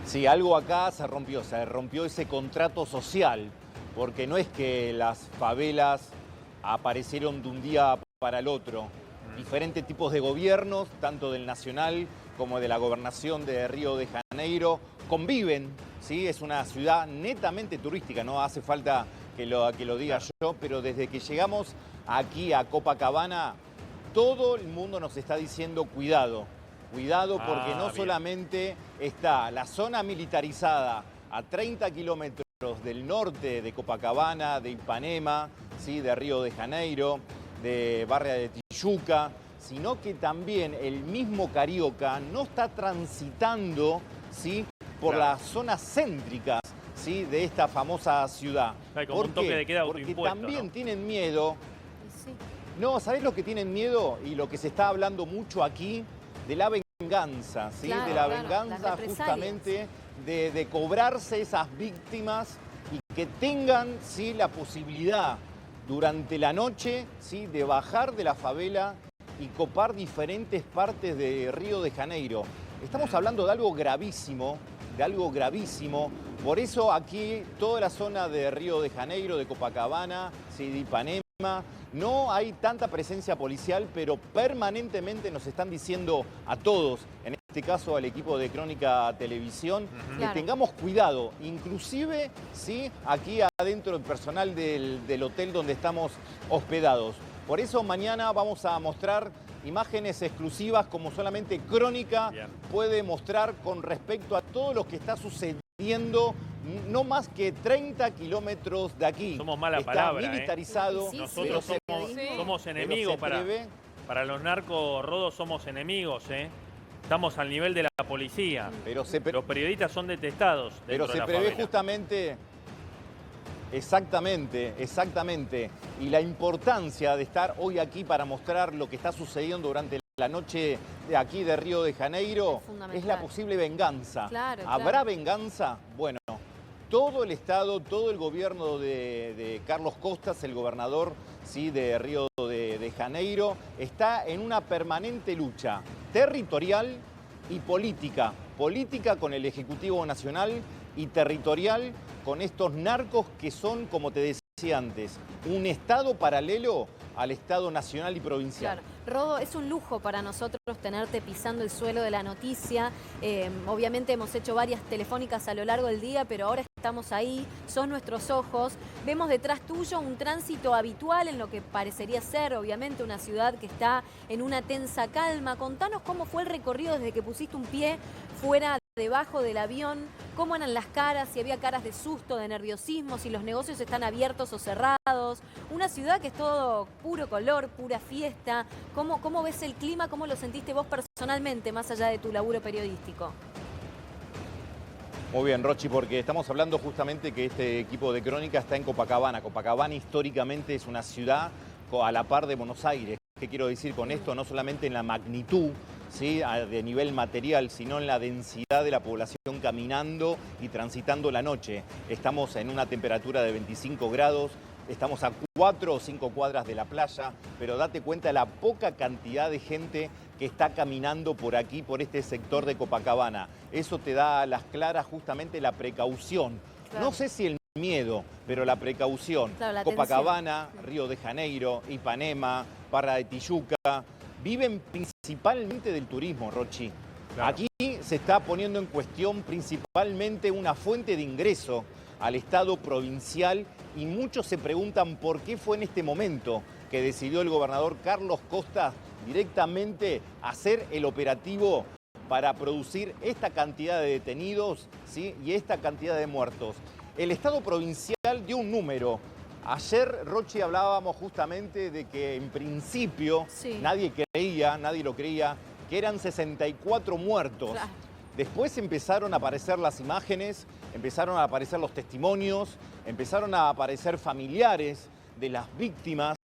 Sí, algo acá se rompió ese contrato social, porque no es que las favelas aparecieron de un día para el otro. Diferentes tipos de gobiernos, tanto del nacional como de la gobernación de Río de Janeiro, conviven, ¿sí? Es una ciudad netamente turística, no hace falta que lo diga yo, pero desde que llegamos aquí a Copacabana, todo el mundo nos está diciendo cuidado, porque no solamente está la zona militarizada a 30 kilómetros del norte de Copacabana, de Ipanema, ¿sí?, de Río de Janeiro, de Barra de Tijuca, sino que también el mismo Carioca no está transitando, ¿sí?, por las zonas céntricas, ¿sí?, de esta famosa ciudad. Como un toque de queda porque también, ¿no?, tienen miedo. Sí. No, ¿sabés lo que tienen miedo? Y lo que se está hablando mucho aquí, de la venganza, ¿sí? Claro, de la venganza justamente de cobrarse esas víctimas y que tengan, ¿sí?, la posibilidad durante la noche, ¿sí?, de bajar de la favela y copar diferentes partes de Río de Janeiro. Estamos hablando de algo gravísimo, Por eso aquí, toda la zona de Río de Janeiro, de Copacabana, ¿sí?, de Ipanema, no hay tanta presencia policial, pero permanentemente nos están diciendo a todos, en este caso al equipo de Crónica Televisión, que tengamos cuidado, inclusive, ¿sí?, aquí adentro del personal del hotel donde estamos hospedados. Por eso mañana vamos a mostrar imágenes exclusivas como solamente Crónica puede mostrar con respecto a todo lo que está sucediendo no más que 30 kilómetros de aquí. Somos mala está palabra, militarizado. Nosotros somos enemigos para los narcos, Rodos, somos enemigos, Estamos al nivel de la policía. Los periodistas son detestados. Pero se prevé justamente... Exactamente. Y la importancia de estar hoy aquí para mostrar lo que está sucediendo durante la noche de aquí de Río de Janeiro es la posible venganza. ¿Habrá venganza? Bueno, todo el Estado, todo el gobierno de Carlos Costas, el gobernador, ¿sí?, de Río de Janeiro, está en una permanente lucha territorial y política. Política con el Ejecutivo Nacional y territorial con estos narcos que son, como te decía antes, un Estado paralelo al Estado nacional y provincial. Claro. Rodo, es un lujo para nosotros tenerte pisando el suelo de la noticia. Obviamente hemos hecho varias telefónicas a lo largo del día, pero ahora estamos ahí, son nuestros ojos. Vemos detrás tuyo un tránsito habitual en lo que parecería ser, obviamente, una ciudad que está en una tensa calma. Contanos cómo fue el recorrido desde que pusiste un pie fuera debajo del avión, cómo eran las caras, si había caras de susto, de nerviosismo, si los negocios están abiertos o cerrados. Una ciudad que es todo puro color, pura fiesta. ¿Cómo ves el clima? ¿Cómo lo sentiste vos personalmente, más allá de tu laburo periodístico? Muy bien, Rochi, porque estamos hablando justamente que este equipo de Crónica está en Copacabana. Copacabana históricamente es una ciudad a la par de Buenos Aires. ¿Qué quiero decir con esto? No solamente en la magnitud, ¿sí?, de nivel material, sino en la densidad de la población caminando y transitando la noche. Estamos en una temperatura de 25 grados, estamos a 4 o 5 cuadras de la playa, pero date cuenta de la poca cantidad de gente que está caminando por aquí, por este sector de Copacabana. Eso te da a las claras justamente la precaución. Claro. No sé si el miedo, pero la precaución. Claro, Copacabana, Río de Janeiro, Ipanema, Barra de Tijuca, viven principalmente del turismo, Rochi. Claro. Aquí se está poniendo en cuestión principalmente una fuente de ingreso al Estado provincial y muchos se preguntan por qué fue en este momento que decidió el gobernador Carlos Costa directamente hacer el operativo para producir esta cantidad de detenidos, ¿sí?, y esta cantidad de muertos. El Estado provincial dio un número. Ayer, Rochi, hablábamos justamente de que en principio nadie lo creía, que eran 64 muertos. Claro. Después empezaron a aparecer las imágenes, empezaron a aparecer los testimonios, empezaron a aparecer familiares de las víctimas,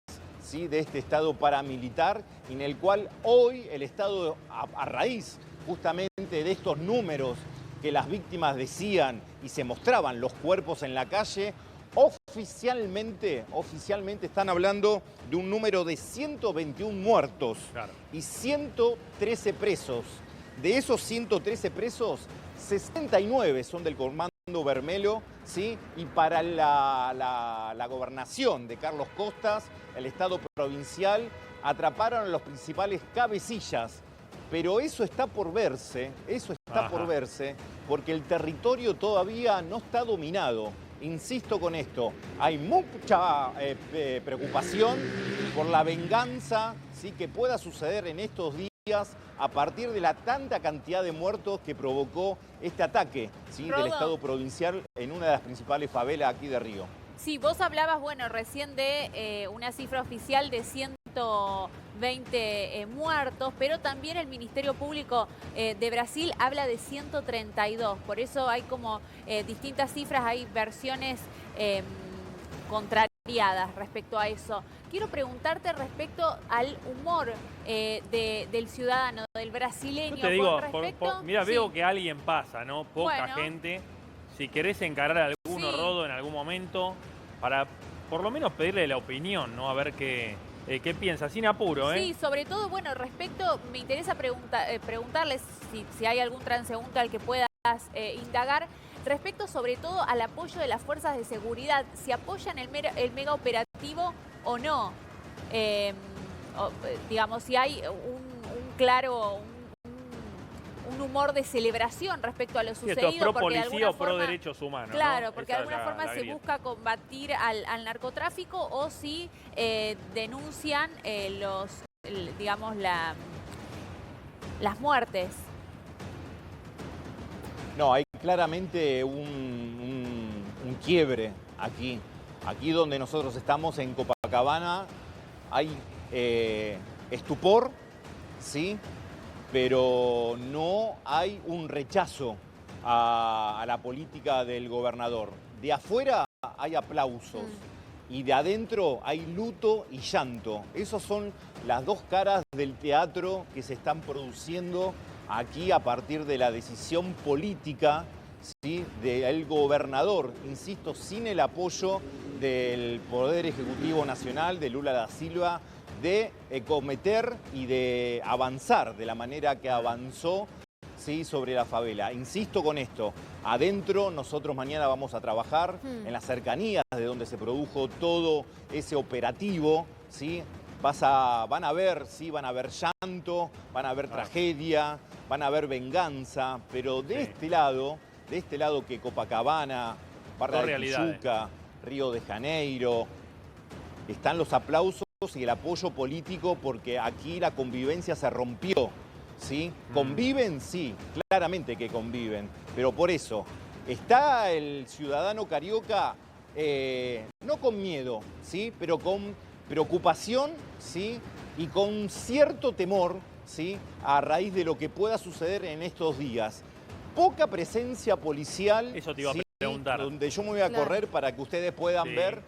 ¿sí?, de este Estado paramilitar, en el cual hoy el Estado, a raíz justamente de estos números que las víctimas decían y se mostraban los cuerpos en la calle, oficialmente están hablando de un número de 121 muertos, claro, y 113 presos. De esos 113 presos, 69 son del Comando Vermelho, ¿sí? Y para la gobernación de Carlos Costas, el Estado provincial, atraparon a los principales cabecillas. Pero eso está por verse, porque el territorio todavía no está dominado. Insisto con esto, hay mucha preocupación por la venganza, ¿sí?, que pueda suceder en estos días a partir de la tanta cantidad de muertos que provocó este ataque, ¿sí?, del Estado provincial en una de las principales favelas aquí de Río. Sí, vos hablabas, bueno, recién de una cifra oficial de 120 muertos, pero también el Ministerio Público de Brasil habla de 132. Por eso hay como distintas cifras, hay versiones contrariadas respecto a eso. Quiero preguntarte respecto al humor del ciudadano, del brasileño. Yo te digo, mira, veo que alguien pasa, ¿no? Poca gente. Si querés encarar a alguno, Rodo, en algún momento, para por lo menos pedirle la opinión, ¿no? A ver qué piensa, sin apuro, ¿eh? Sí, sobre todo, bueno, me interesa preguntarles si hay algún transeúnte al que puedas indagar, respecto sobre todo al apoyo de las fuerzas de seguridad, si apoyan el mega operativo o no. Digamos, si hay un claro... un humor de celebración respecto a lo sucedido. Esto es pro policía o pro derechos humanos. Claro, ¿no? Porque de alguna forma se busca combatir al narcotráfico o si denuncian las muertes. No, hay claramente un quiebre aquí. Aquí donde nosotros estamos, en Copacabana, hay estupor, ¿sí?, pero no hay un rechazo a la política del gobernador. De afuera hay aplausos y de adentro hay luto y llanto. Esas son las dos caras del teatro que se están produciendo aquí a partir de la decisión política, ¿sí?, del gobernador, insisto, sin el apoyo del Poder Ejecutivo Nacional, de Lula da Silva, de cometer y de avanzar de la manera que avanzó, ¿sí?, sobre la favela. Insisto con esto, adentro nosotros mañana vamos a trabajar en las cercanías de donde se produjo todo ese operativo, ¿sí?, van a ver llanto, van a ver tragedia, van a ver venganza, pero de este lado que Copacabana, Barra de Tijuca, Río de Janeiro, están los aplausos y el apoyo político porque aquí la convivencia se rompió, ¿sí? ¿Conviven? Sí, claramente que conviven, pero por eso está el ciudadano carioca no con miedo, ¿sí? Pero con preocupación, ¿sí? Y con cierto temor, ¿sí? A raíz de lo que pueda suceder en estos días. Poca presencia policial. Eso te iba a preguntar. Donde yo me voy a correr para que ustedes puedan ver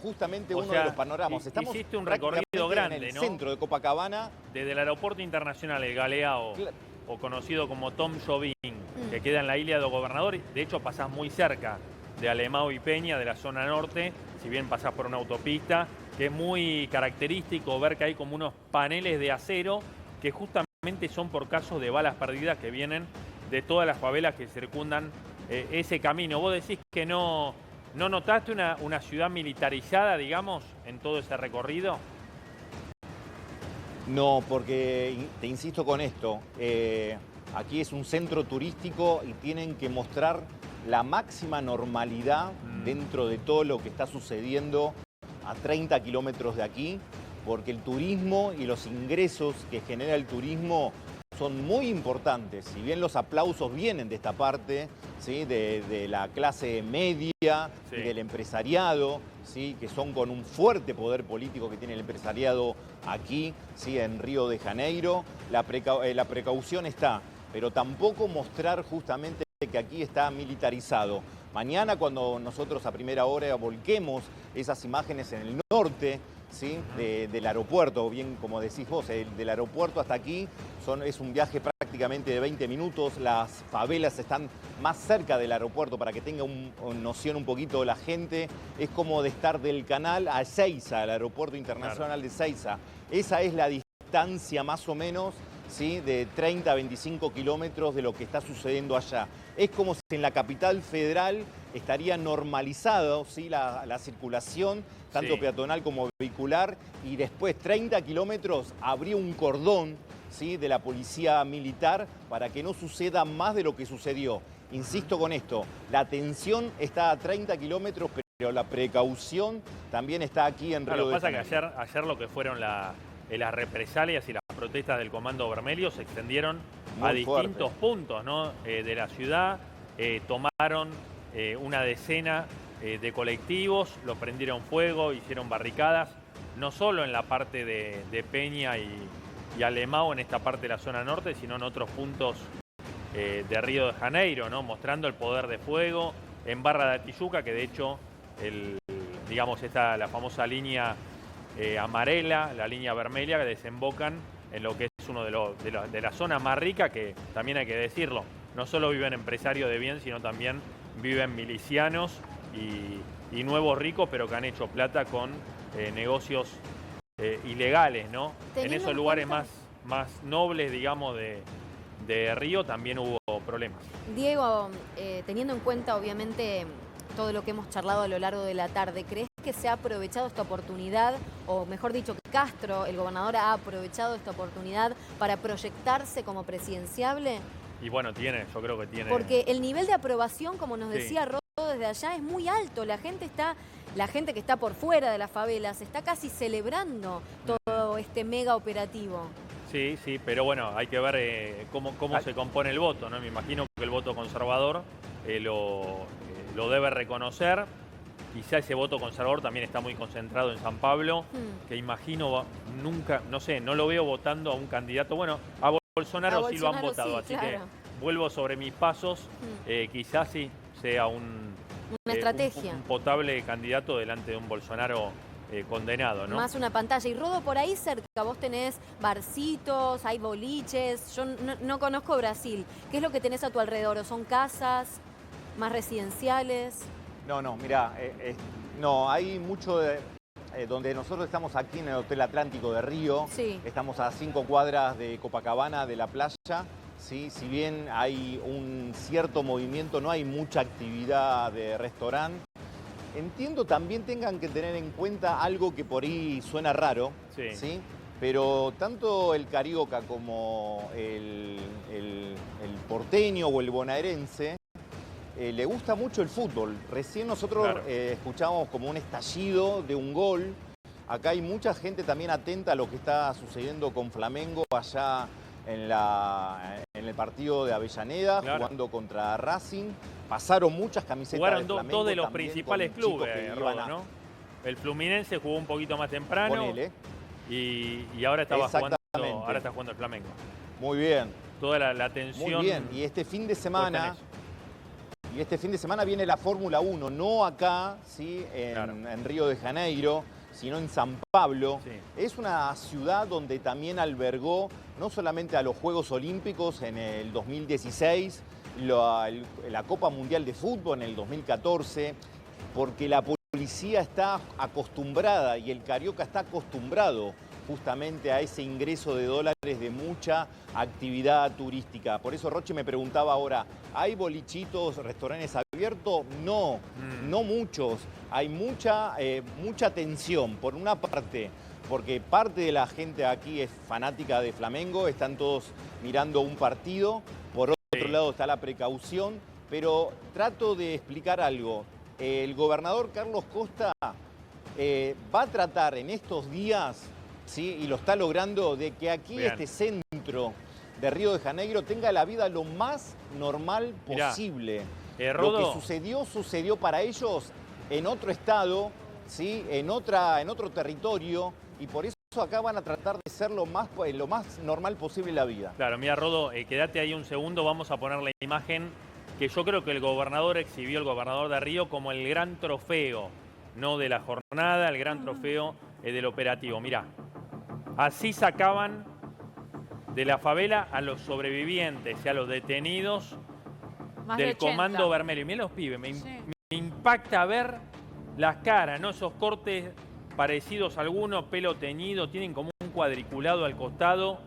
justamente uno de los panoramas. Estamos hiciste un recorrido grande, en el ¿no? centro de Copacabana. Desde el aeropuerto internacional El Galeao, o conocido como Tom Jobim, que queda en la Ilha do Governador. De hecho, pasás muy cerca de Alemão y Peña, de la zona norte, si bien pasás por una autopista, que es muy característico ver que hay como unos paneles de acero que justamente son por casos de balas perdidas que vienen de todas las favelas que circundan ese camino. Vos decís que no notaste una ciudad militarizada, digamos, en todo ese recorrido. No, porque te insisto con esto, aquí es un centro turístico y tienen que mostrar la máxima normalidad dentro de todo lo que está sucediendo a 30 kilómetros de aquí, porque el turismo y los ingresos que genera el turismo son muy importantes. Si bien los aplausos vienen de esta parte, ¿sí? de la clase media y del empresariado, ¿sí? Que son con un fuerte poder político que tiene el empresariado aquí, ¿sí? En Río de Janeiro, la precaución está, pero tampoco mostrar justamente que aquí está militarizado. Mañana, cuando nosotros a primera hora volquemos esas imágenes en el norte, ¿sí? Del aeropuerto, bien como decís vos, del aeropuerto hasta aquí es un viaje prácticamente de 20 minutos. Las favelas están más cerca del aeropuerto, para que tenga noción un poquito la gente. Es como de estar del Canal a Ezeiza, al aeropuerto internacional de Ezeiza. Esa es la distancia más o menos, ¿sí? De 30 a 25 kilómetros de lo que está sucediendo allá. Es como si en la capital federal estaría normalizado, ¿sí? la circulación, tanto peatonal como vehicular, y después 30 kilómetros habría un cordón, ¿sí? De la policía militar para que no suceda más de lo que sucedió. Insisto con esto, la tensión está a 30 kilómetros, pero la precaución también está aquí en Río de Janeiro. Lo que pasa es que ayer lo que fueron las represalias y las protestas del Comando Vermelho se extendieron a distintos puntos, ¿no? De la ciudad. Tomaron una decena de colectivos, los prendieron fuego, hicieron barricadas, no solo en la parte de Peña y Alemão, en esta parte de la zona norte, sino en otros puntos de Río de Janeiro, ¿no? Mostrando el poder de fuego. En Barra de Tijuca, que de hecho, digamos, está la famosa línea amarela, la línea vermelha, que desembocan en lo que es uno de la zona más rica, que también hay que decirlo, no solo viven empresarios de bien, sino también viven milicianos y nuevos ricos, pero que han hecho plata con negocios ilegales, ¿no? En esos lugares más nobles, digamos, de Río también hubo problemas. Diego, teniendo en cuenta obviamente todo lo que hemos charlado a lo largo de la tarde, ¿crees que se ha aprovechado esta oportunidad, o mejor dicho, que Castro, el gobernador, ha aprovechado esta oportunidad para proyectarse como presidenciable? Y bueno, yo creo que tiene... Porque el nivel de aprobación, como nos decía Rodo desde allá, es muy alto. La gente que está por fuera de las favelas está casi celebrando todo este mega operativo. Sí, pero bueno, hay que ver cómo se compone el voto, ¿no? Me imagino que el voto conservador lo debe reconocer. Quizá ese voto conservador también está muy concentrado en San Pablo, que imagino nunca, no sé, no lo veo votando a un candidato. Bueno, a Bolsonaro sí lo han votado, sí, así que vuelvo sobre mis pasos. Quizás sí sea una estrategia. Un potable candidato delante de un Bolsonaro condenado, ¿no? Más una pantalla. Y Rodo, por ahí cerca vos tenés barcitos, hay boliches. Yo no conozco Brasil. ¿Qué es lo que tenés a tu alrededor? ¿O son casas más residenciales? No, mira, no, hay mucho donde nosotros estamos aquí en el Hotel Atlántico de Río. Sí. Estamos a 5 cuadras de Copacabana, de la playa. ¿Sí? Si bien hay un cierto movimiento, no hay mucha actividad de restaurante. entiendo también tengan que tener en cuenta algo que por ahí suena raro, ¿sí? Pero tanto el carioca como el porteño o el bonaerense le gusta mucho el fútbol. Recién nosotros escuchamos como un estallido de un gol. Acá hay mucha gente también atenta a lo que está sucediendo con Flamengo allá en el partido de Avellaneda, jugando contra Racing. Pasaron muchas camisetas Jugaron de Flamengo. dos de los principales clubes, Rodo, ¿no? El Fluminense jugó un poquito más temprano. Ponele. Y ahora está jugando el Flamengo. Muy bien. Toda la atención. Muy bien. Y este fin de semana viene la Fórmula 1, no acá, ¿sí? en Río de Janeiro, sino en San Pablo. Es una ciudad donde también albergó no solamente a los Juegos Olímpicos en el 2016, la Copa Mundial de Fútbol en el 2014, porque la policía está acostumbrada y el carioca está acostumbrado justamente a ese ingreso de dólares de mucha actividad turística. Por eso Roche me preguntaba ahora, ¿hay bolichitos, restaurantes abiertos? No, no muchos. Hay mucha tensión, por una parte, porque parte de la gente aquí es fanática de Flamengo, están todos mirando un partido, por otro lado está la precaución, pero trato de explicar algo. El gobernador Carlos Costa va a tratar en estos días, ¿sí? Y lo está logrando, de que aquí este centro de Río de Janeiro tenga la vida lo más normal posible. Lo que sucedió para ellos en otro estado, ¿sí? en otro territorio, y por eso acá van a tratar de ser lo más normal posible la vida. Claro, mira, Rodo, quédate ahí un segundo, vamos a poner la imagen que yo creo que el gobernador exhibió, el gobernador de Río, como el gran trofeo, no de la jornada, el gran trofeo del operativo. Mirá, así sacaban de la favela a los sobrevivientes y a los detenidos del Comando Vermelho. Y mirá los pibes, me impacta ver las caras, ¿no? Esos cortes parecidos a algunos, pelo teñido, tienen como un cuadriculado al costado.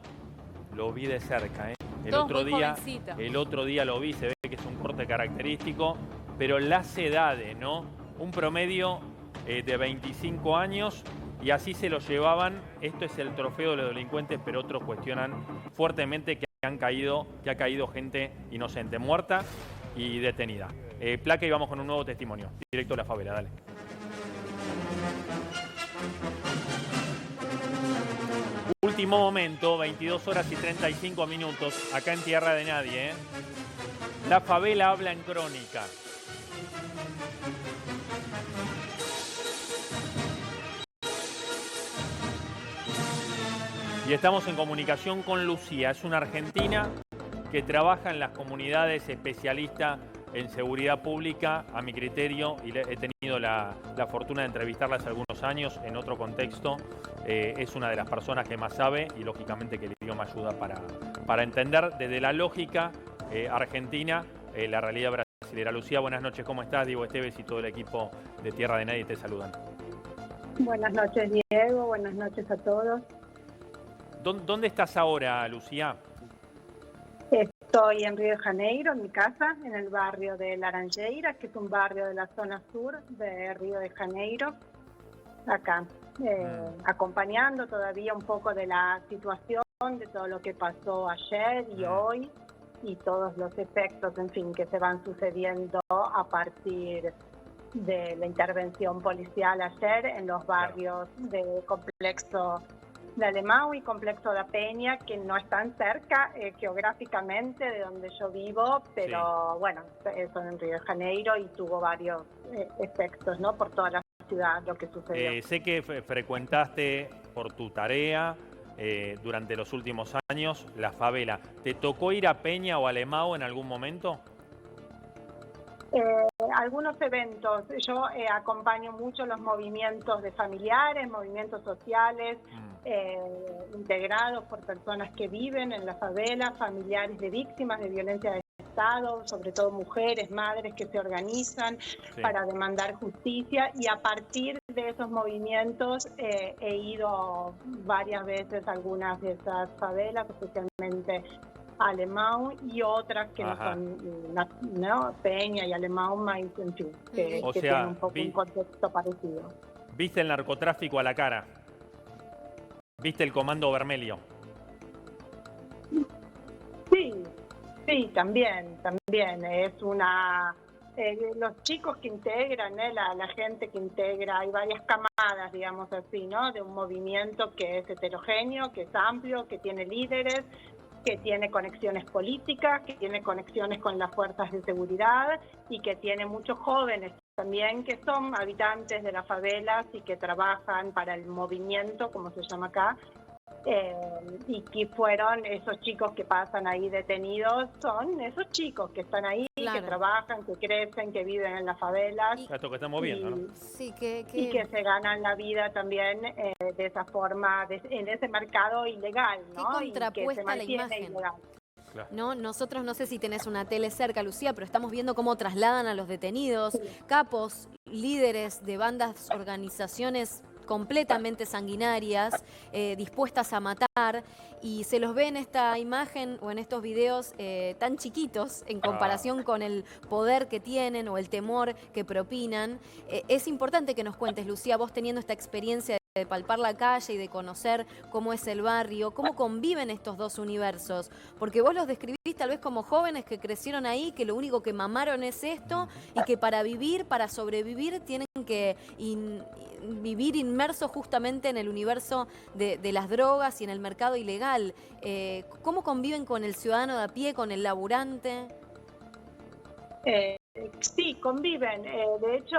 Lo vi de cerca, ¿eh? El otro día lo vi, se ve que es un corte característico, pero las edades, ¿no? Un promedio de 25 años y así se lo llevaban. Esto es el trofeo de los delincuentes, pero otros cuestionan fuertemente que ha caído gente inocente, muerta y detenida. Placa, y vamos con un nuevo testimonio, directo a la favela, dale. Último momento, 22 horas y 35 minutos, acá en Tierra de Nadie, ¿eh? La favela habla en crónica. Y estamos en comunicación con Lucía, es una argentina que trabaja en las comunidades, especialista en seguridad pública, a mi criterio, y he tenido la fortuna de entrevistarla hace algunos años en otro contexto. Es una de las personas que más sabe y lógicamente que el idioma ayuda para entender desde la lógica argentina la realidad brasileña. Lucía, buenas noches, ¿cómo estás? Diego Esteves y todo el equipo de Tierra de Nadie te saludan. Buenas noches, Diego, buenas noches a todos. ¿Dónde estás ahora, Lucía? Estoy en Río de Janeiro, en mi casa, en el barrio de Laranjeira, que es un barrio de la zona sur de Río de Janeiro, acá, acompañando todavía un poco de la situación, de todo lo que pasó ayer y hoy, y todos los efectos, en fin, que se van sucediendo a partir de la intervención policial ayer en los barrios del complejo de Alemão y complejo de Peña, que no están cerca geográficamente de donde yo vivo, pero bueno, son en Río de Janeiro y tuvo varios efectos, ¿no? Por toda la ciudad lo que sucedió. Sé que frecuentaste por tu tarea durante los últimos años la favela. ¿Te tocó ir a Peña o Alemão en algún momento? Algunos eventos. Yo acompaño mucho los movimientos de familiares, movimientos sociales, integrados por personas que viven en la favela, familiares de víctimas de violencia de Estado, sobre todo mujeres, madres que se organizan para demandar justicia, y a partir de esos movimientos he ido varias veces a algunas de esas favelas, especialmente Alemão y otras que no son, ¿no? Peña y Alemão, más en fin, que tienen un poco un contexto parecido. ¿Viste el narcotráfico a la cara? ¿Viste el Comando Vermelho? Sí, también. Es una... los chicos que integran, la gente que integra, hay varias camadas, digamos así, ¿no? De un movimiento que es heterogéneo, que es amplio, que tiene líderes, que tiene conexiones políticas, que tiene conexiones con las fuerzas de seguridad y que tiene muchos jóvenes también que son habitantes de las favelas y que trabajan para el movimiento, como se llama acá, y que fueron esos chicos que pasan ahí detenidos, son esos chicos que están ahí, que trabajan, que crecen, que viven en las favelas. Esto que estamos viendo, ¿no? Sí, y que se ganan la vida también de esa forma, en ese mercado ilegal, ¿no? Qué contrapuesta la imagen. Ilegal. Claro. ¿No? Nosotros, no sé si tenés una tele cerca, Lucía, pero estamos viendo cómo trasladan a los detenidos, capos, líderes de bandas, organizaciones completamente sanguinarias, dispuestas a matar, y se los ve en esta imagen o en estos videos tan chiquitos en comparación con el poder que tienen o el temor que propinan. Es importante que nos cuentes, Lucía, vos teniendo esta experiencia de palpar la calle y de conocer cómo es el barrio, cómo conviven estos dos universos, porque vos los describís tal vez como jóvenes que crecieron ahí, que lo único que mamaron es esto y que para vivir, para sobrevivir, tienen que vivir inmersos justamente en el universo de las drogas y en el mercado ilegal. ¿Cómo conviven con el ciudadano de a pie, con el laburante? Sí, conviven. De hecho,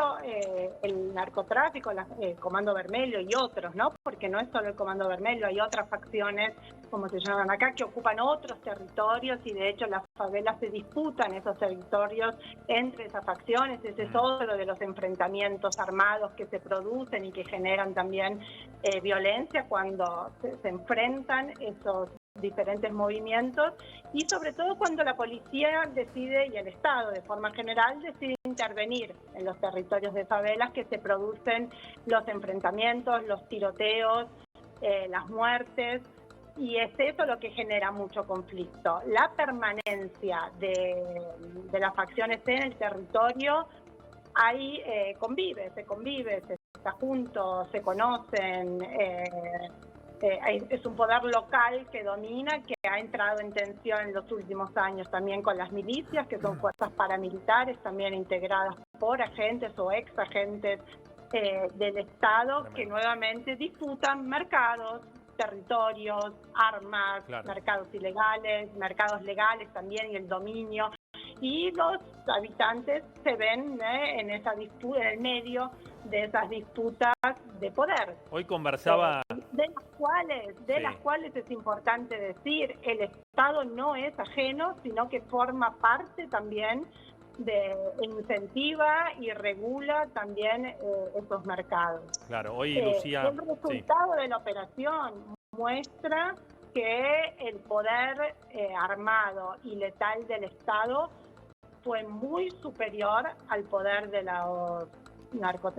el narcotráfico, el Comando Vermelho y otros, ¿no? Porque no es solo el Comando Vermelho, hay otras facciones, como se llaman acá, que ocupan otros territorios y de hecho las favelas se disputan esos territorios entre esas facciones. Ese es otro de los enfrentamientos armados que se producen y que generan también violencia cuando se enfrentan esos diferentes movimientos, y sobre todo cuando la policía decide, y el Estado de forma general decide intervenir en los territorios de favelas, que se producen los enfrentamientos, los tiroteos, las muertes, y es eso lo que genera mucho conflicto. La permanencia de las facciones en el territorio, ahí se convive, se está juntos, se conocen. Es un poder local que domina, que ha entrado en tensión en los últimos años también con las milicias, que son fuerzas paramilitares también integradas por agentes o ex agentes del Estado, que nuevamente disputan mercados, territorios, armas, mercados ilegales, mercados legales también, y el dominio. Y los habitantes se ven en esa disputa, en el medio de esas disputas de poder. Hoy conversaba... De las cuales es importante decir, el Estado no es ajeno, sino que forma parte también incentiva y regula también esos mercados. Claro, hoy Lucía... El resultado de la operación muestra que el poder armado y letal del Estado fue muy superior al poder de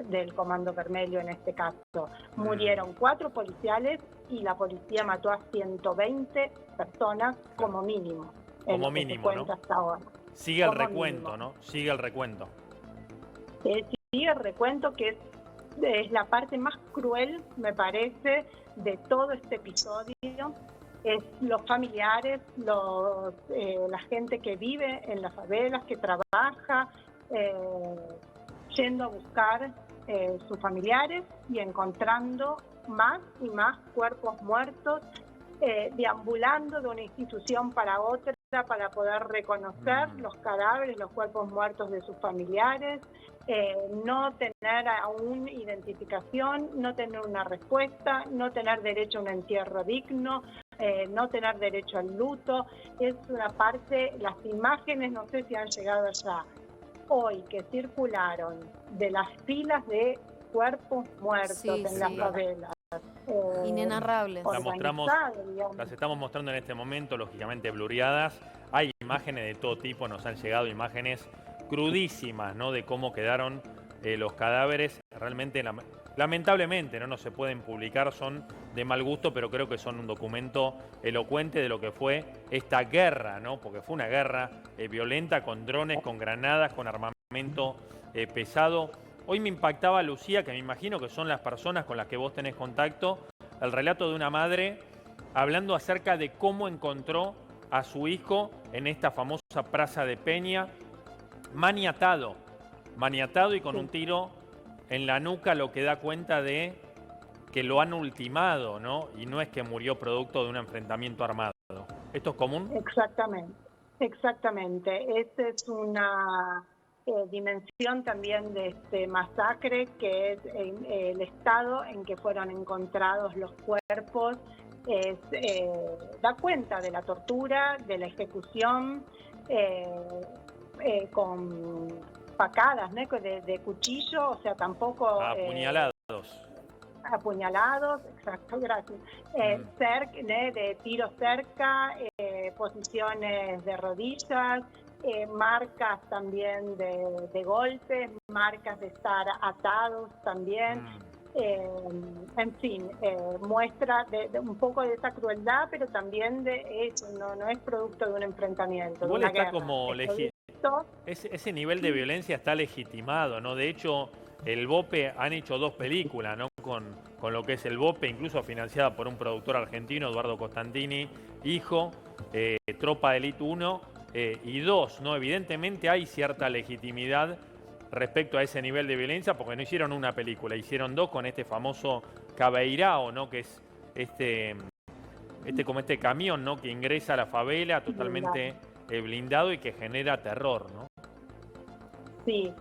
del Comando Vermelho en este caso. Murieron 4 policiales y la policía mató a 120 personas como mínimo. Como mínimo, ¿no? Hasta ahora. Sigue el recuento, ¿no? Sigue el recuento. Sigue el recuento, que es la parte más cruel, me parece, de todo este episodio. Es los familiares, la gente que vive en las favelas, que trabaja, yendo a buscar sus familiares y encontrando más y más cuerpos muertos, deambulando de una institución para otra para poder reconocer los cadáveres, los cuerpos muertos de sus familiares, no tener aún identificación, no tener una respuesta, no tener derecho a un entierro digno, no tener derecho al luto. Es una parte, las imágenes, no sé si han llegado allá, hoy que circularon de las filas de cuerpos muertos en las favelas. Inenarrables. Las estamos mostrando en este momento, lógicamente blurriadas. Hay imágenes de todo tipo, nos han llegado imágenes crudísimas, ¿no? De cómo quedaron los cadáveres realmente, lamentablemente, no se pueden publicar, son de mal gusto, pero creo que son un documento elocuente de lo que fue esta guerra, ¿no? Porque fue una guerra violenta, con drones, con granadas, con armamento pesado. Hoy me impactaba, Lucía, que me imagino que son las personas con las que vos tenés contacto, el relato de una madre hablando acerca de cómo encontró a su hijo en esta famosa Plaza de Peña, maniatado y con un tiro en la nuca, lo que da cuenta de que lo han ultimado, ¿no? Y no es que murió producto de un enfrentamiento armado. ¿Esto es común? Exactamente. Esta es una dimensión también de este masacre, que es el estado en que fueron encontrados los cuerpos. Da cuenta de la tortura, de la ejecución, con pacadas, ¿no? de cuchillo, o sea, tampoco... Apuñalados, exacto, gracias. De tiro cerca, posiciones de rodillas, marcas también de golpes, marcas de estar atados también. En fin, muestra de un poco de esa crueldad, pero también de eso, no es producto de un enfrentamiento. Igual de una está guerra. como ese nivel de violencia está legitimado, ¿no? De hecho, el BOPE han hecho 2 películas, ¿no? Con lo que es el BOPE, incluso financiada por un productor argentino, Eduardo Costantini, hijo, Tropa de Elite 1 y 2, ¿no? Evidentemente hay cierta legitimidad respecto a ese nivel de violencia, porque no hicieron una película, hicieron 2 con este famoso Cabeirao, ¿no? Que es este camión, ¿no? Que ingresa a la favela totalmente blindado y que genera terror, ¿no? Sí,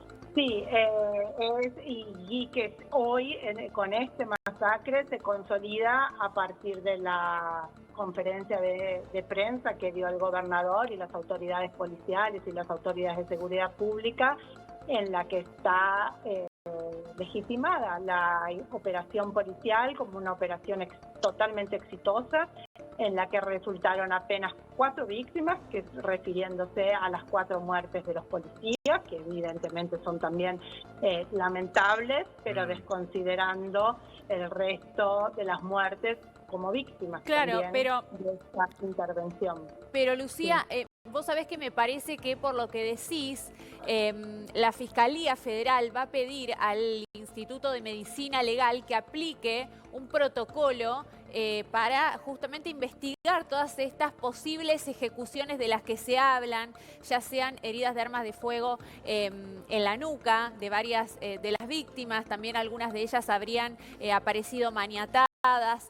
y que hoy con este masacre se consolida a partir de la conferencia de prensa que dio el gobernador y las autoridades policiales y las autoridades de seguridad pública, en la que está legitimada la operación policial como una operación totalmente exitosa, en la que resultaron apenas 4 víctimas, que refiriéndose a las 4 muertes de los policías, que evidentemente son también lamentables, pero desconsiderando el resto de las muertes como víctimas también de esta intervención. Pero Lucía, vos sabés que me parece que por lo que decís, la Fiscalía Federal va a pedir al Instituto de Medicina Legal que aplique un protocolo para justamente investigar todas estas posibles ejecuciones de las que se hablan, ya sean heridas de armas de fuego en la nuca de varias de las víctimas, también algunas de ellas habrían aparecido maniatadas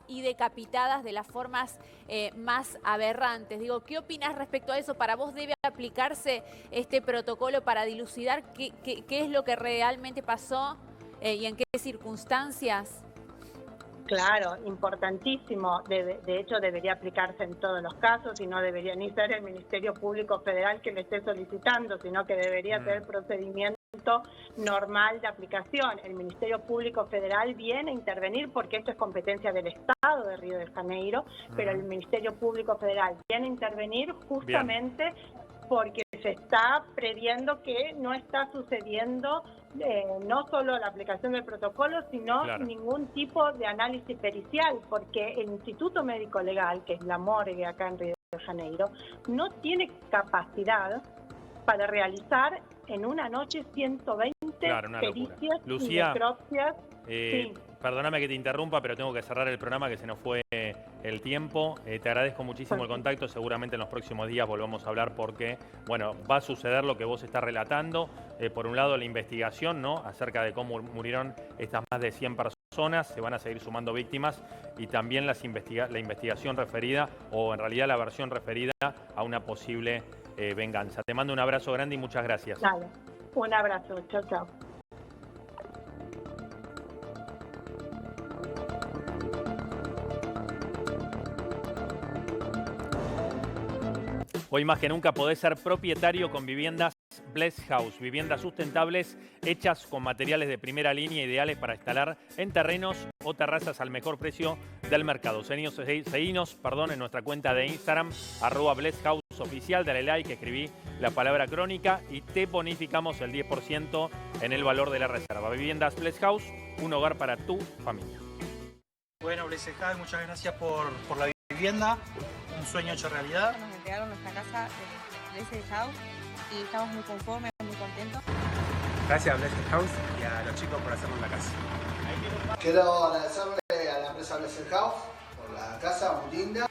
y decapitadas de las formas más aberrantes. Digo, ¿qué opinas respecto a eso? ¿Para vos debe aplicarse este protocolo para dilucidar qué es lo que realmente pasó y en qué circunstancias? Claro, importantísimo. De hecho, debería aplicarse en todos los casos y no debería ni ser el Ministerio Público Federal que le esté solicitando, sino que debería ser el procedimiento normal de aplicación. El Ministerio Público Federal viene a intervenir porque esto es competencia del Estado de Río de Janeiro, pero el Ministerio Público Federal viene a intervenir justamente porque se está previendo que no está sucediendo no solo la aplicación del protocolo, sino ningún tipo de análisis pericial, porque el Instituto Médico Legal, que es la morgue acá en Río de Janeiro, no tiene capacidad para realizar en una noche 120 pericias y necropsias. Perdóname que te interrumpa, pero tengo que cerrar el programa, que se nos fue el tiempo. Te agradezco muchísimo el contacto. Seguramente en los próximos días volvamos a hablar porque, bueno, va a suceder lo que vos estás relatando. Por un lado, la investigación, ¿no?, acerca de cómo murieron estas más de 100 personas. Se van a seguir sumando víctimas y también la investigación referida, o en realidad la versión referida a una posible venganza. Te mando un abrazo grande y muchas gracias. Dale, un abrazo. Chao, chao. Hoy más que nunca podés ser propietario con viviendas Blessed House, viviendas sustentables hechas con materiales de primera línea ideales para instalar en terrenos o terrazas al mejor precio del mercado. Seguinos en nuestra cuenta de Instagram, @BlessedHouse oficial, dale like, escribí la palabra crónica y te bonificamos el 10% en el valor de la reserva. Viviendas Blessed House, un hogar para tu familia. Bueno, Blessed House, muchas gracias por la vivienda, un sueño hecho realidad. Nos entregaron nuestra casa de Blessed House y estamos muy conformes, muy contentos. Gracias a Blessed House y a los chicos por hacernos la casa. Quiero agradecerle a la empresa Blessed House por la casa muy linda.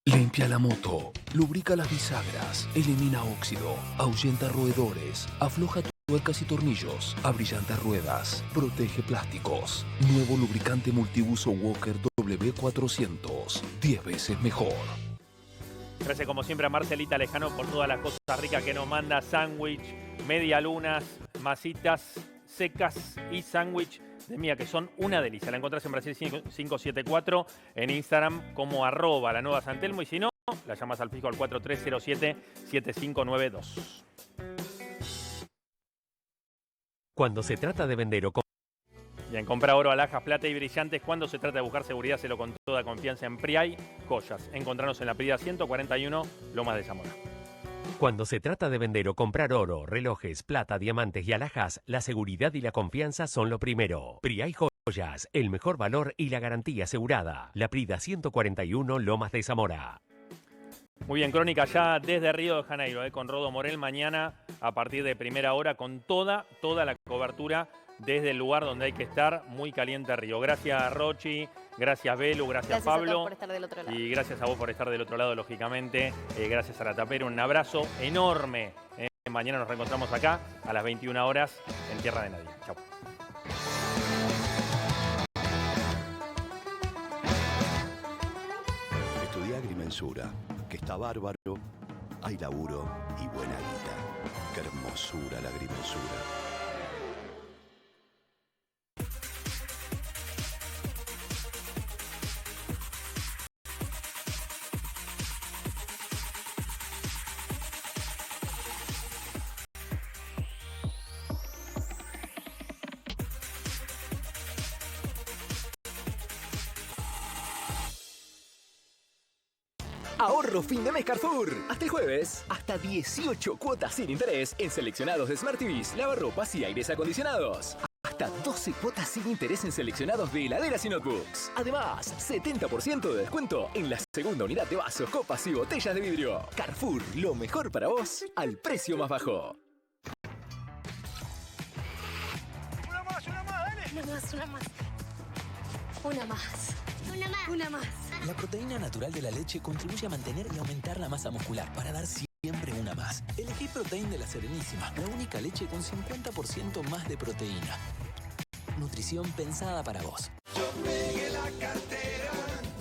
Limpia la moto, lubrica las bisagras, elimina óxido, ahuyenta roedores, afloja tuercas y tornillos, abrillanta ruedas, protege plásticos. Nuevo lubricante multiuso Walker W400, 10 veces mejor. Gracias como siempre a Marcelita Lejano por todas las cosas ricas que nos manda. Sándwich, medialunas, masitas secas y sándwich de Mía, que son una delicia. La encontrás en Brasil 574, en Instagram como @la nueva Santelmo, y si no, la llamas al fijo al 4307-7592. Cuando se trata de vender o Bien, compra oro, alhajas, plata y brillantes. Cuando se trata de buscar seguridad, se lo con toda confianza en Priay Joyas. Encontranos en la Prida 141, Lomas de Zamora. Cuando se trata de vender o comprar oro, relojes, plata, diamantes y alhajas, la seguridad y la confianza son lo primero. Priay Joyas, el mejor valor y la garantía asegurada. La Prida 141, Lomas de Zamora. Muy bien, crónica ya desde Río de Janeiro, con Rodo Morel mañana a partir de primera hora con toda la cobertura desde el lugar donde hay que estar, muy caliente Río. Gracias Rochi, gracias Belu, gracias Pablo. A todos por estar del otro lado. Y gracias a vos por estar del otro lado, lógicamente. Gracias a la Tapera, un abrazo enorme. Mañana nos reencontramos acá a las 21 horas en Tierra de Nadie. Chau. Estudié agrimensura, que está bárbaro, hay laburo y buena guita. Qué hermosura la agrimensura. Ahorro fin de mes Carrefour. Hasta el jueves, hasta 18 cuotas sin interés en seleccionados de Smart TVs, lavarropas y aires acondicionados. Hasta 12 cuotas sin interés en seleccionados de heladeras y notebooks. Además, 70% de descuento en la segunda unidad de vasos, copas y botellas de vidrio. Carrefour, lo mejor para vos al precio más bajo. Una más, dale. Una más. Una más. Una más. La proteína natural de la leche contribuye a mantener y aumentar la masa muscular para dar siempre una más. Elegí Protein de la Serenísima, la única leche con 50% más de proteína. Nutrición pensada para vos. Yo pegué la cartera,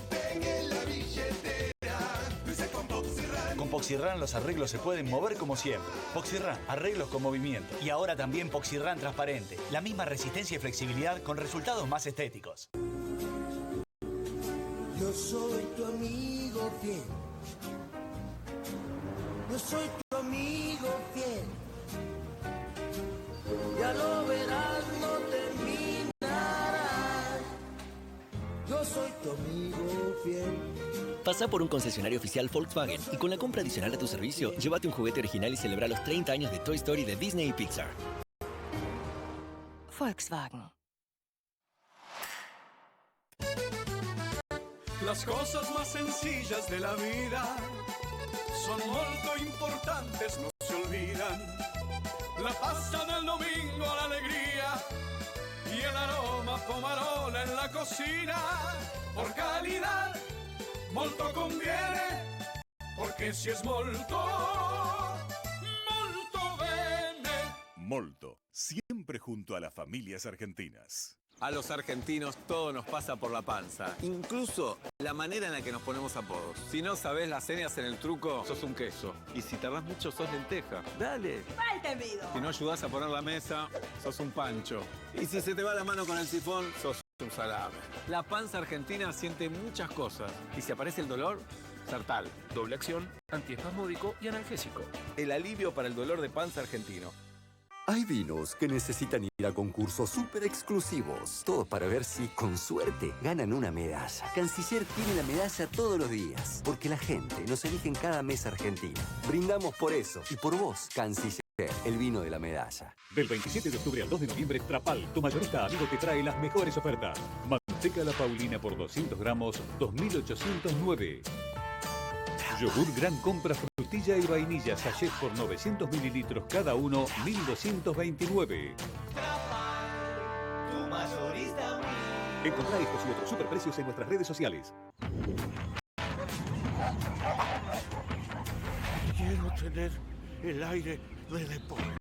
pegué la billetera, lo hice con Poxirran. Con Poxirran los arreglos se pueden mover como siempre. Poxirran, arreglos con movimiento. Y ahora también Poxirran transparente. La misma resistencia y flexibilidad con resultados más estéticos. Yo soy tu amigo fiel. Yo soy tu amigo fiel. Ya lo verás, no terminarás. Yo soy tu amigo fiel. Pasa por un concesionario oficial Volkswagen y con la compra adicional a tu servicio, llévate un juguete original y celebra los 30 años de Toy Story de Disney y Pixar. Volkswagen. Las cosas más sencillas de la vida son molto importantes, no se olvidan. La pasta del domingo, la alegría y el aroma pomarola en la cocina. Por calidad, molto conviene, porque si es molto, molto bene. Molto, siempre junto a las familias argentinas. A los argentinos todo nos pasa por la panza, incluso la manera en la que nos ponemos apodos. Si no sabés las señas en el truco, sos un queso. Y si tardás mucho, sos lenteja. Dale. Falta mido. Si no ayudás a poner la mesa, sos un pancho. Y si se te va la mano con el sifón, sos un salame. La panza argentina siente muchas cosas. Y si aparece el dolor, Sertal. Doble acción, antiespasmódico y analgésico. El alivio para el dolor de panza argentino. Hay vinos que necesitan ir a concursos súper exclusivos. Todos para ver si, con suerte, ganan una medalla. Canciller tiene la medalla todos los días. Porque la gente nos elige en cada mesa argentina. Brindamos por eso y por vos, Canciller, el vino de la medalla. Del 27 de octubre al 2 de noviembre, Trapal, tu mayorista amigo, te trae las mejores ofertas. Manteca La Paulina por 200 gramos, 2.809. Yogur Gran Compra frutilla y vainilla sachet por 900 mililitros cada uno, 1.229. Tu mayorista. Encontrá estos y otros superprecios en nuestras redes sociales. Quiero tener el aire del deporte.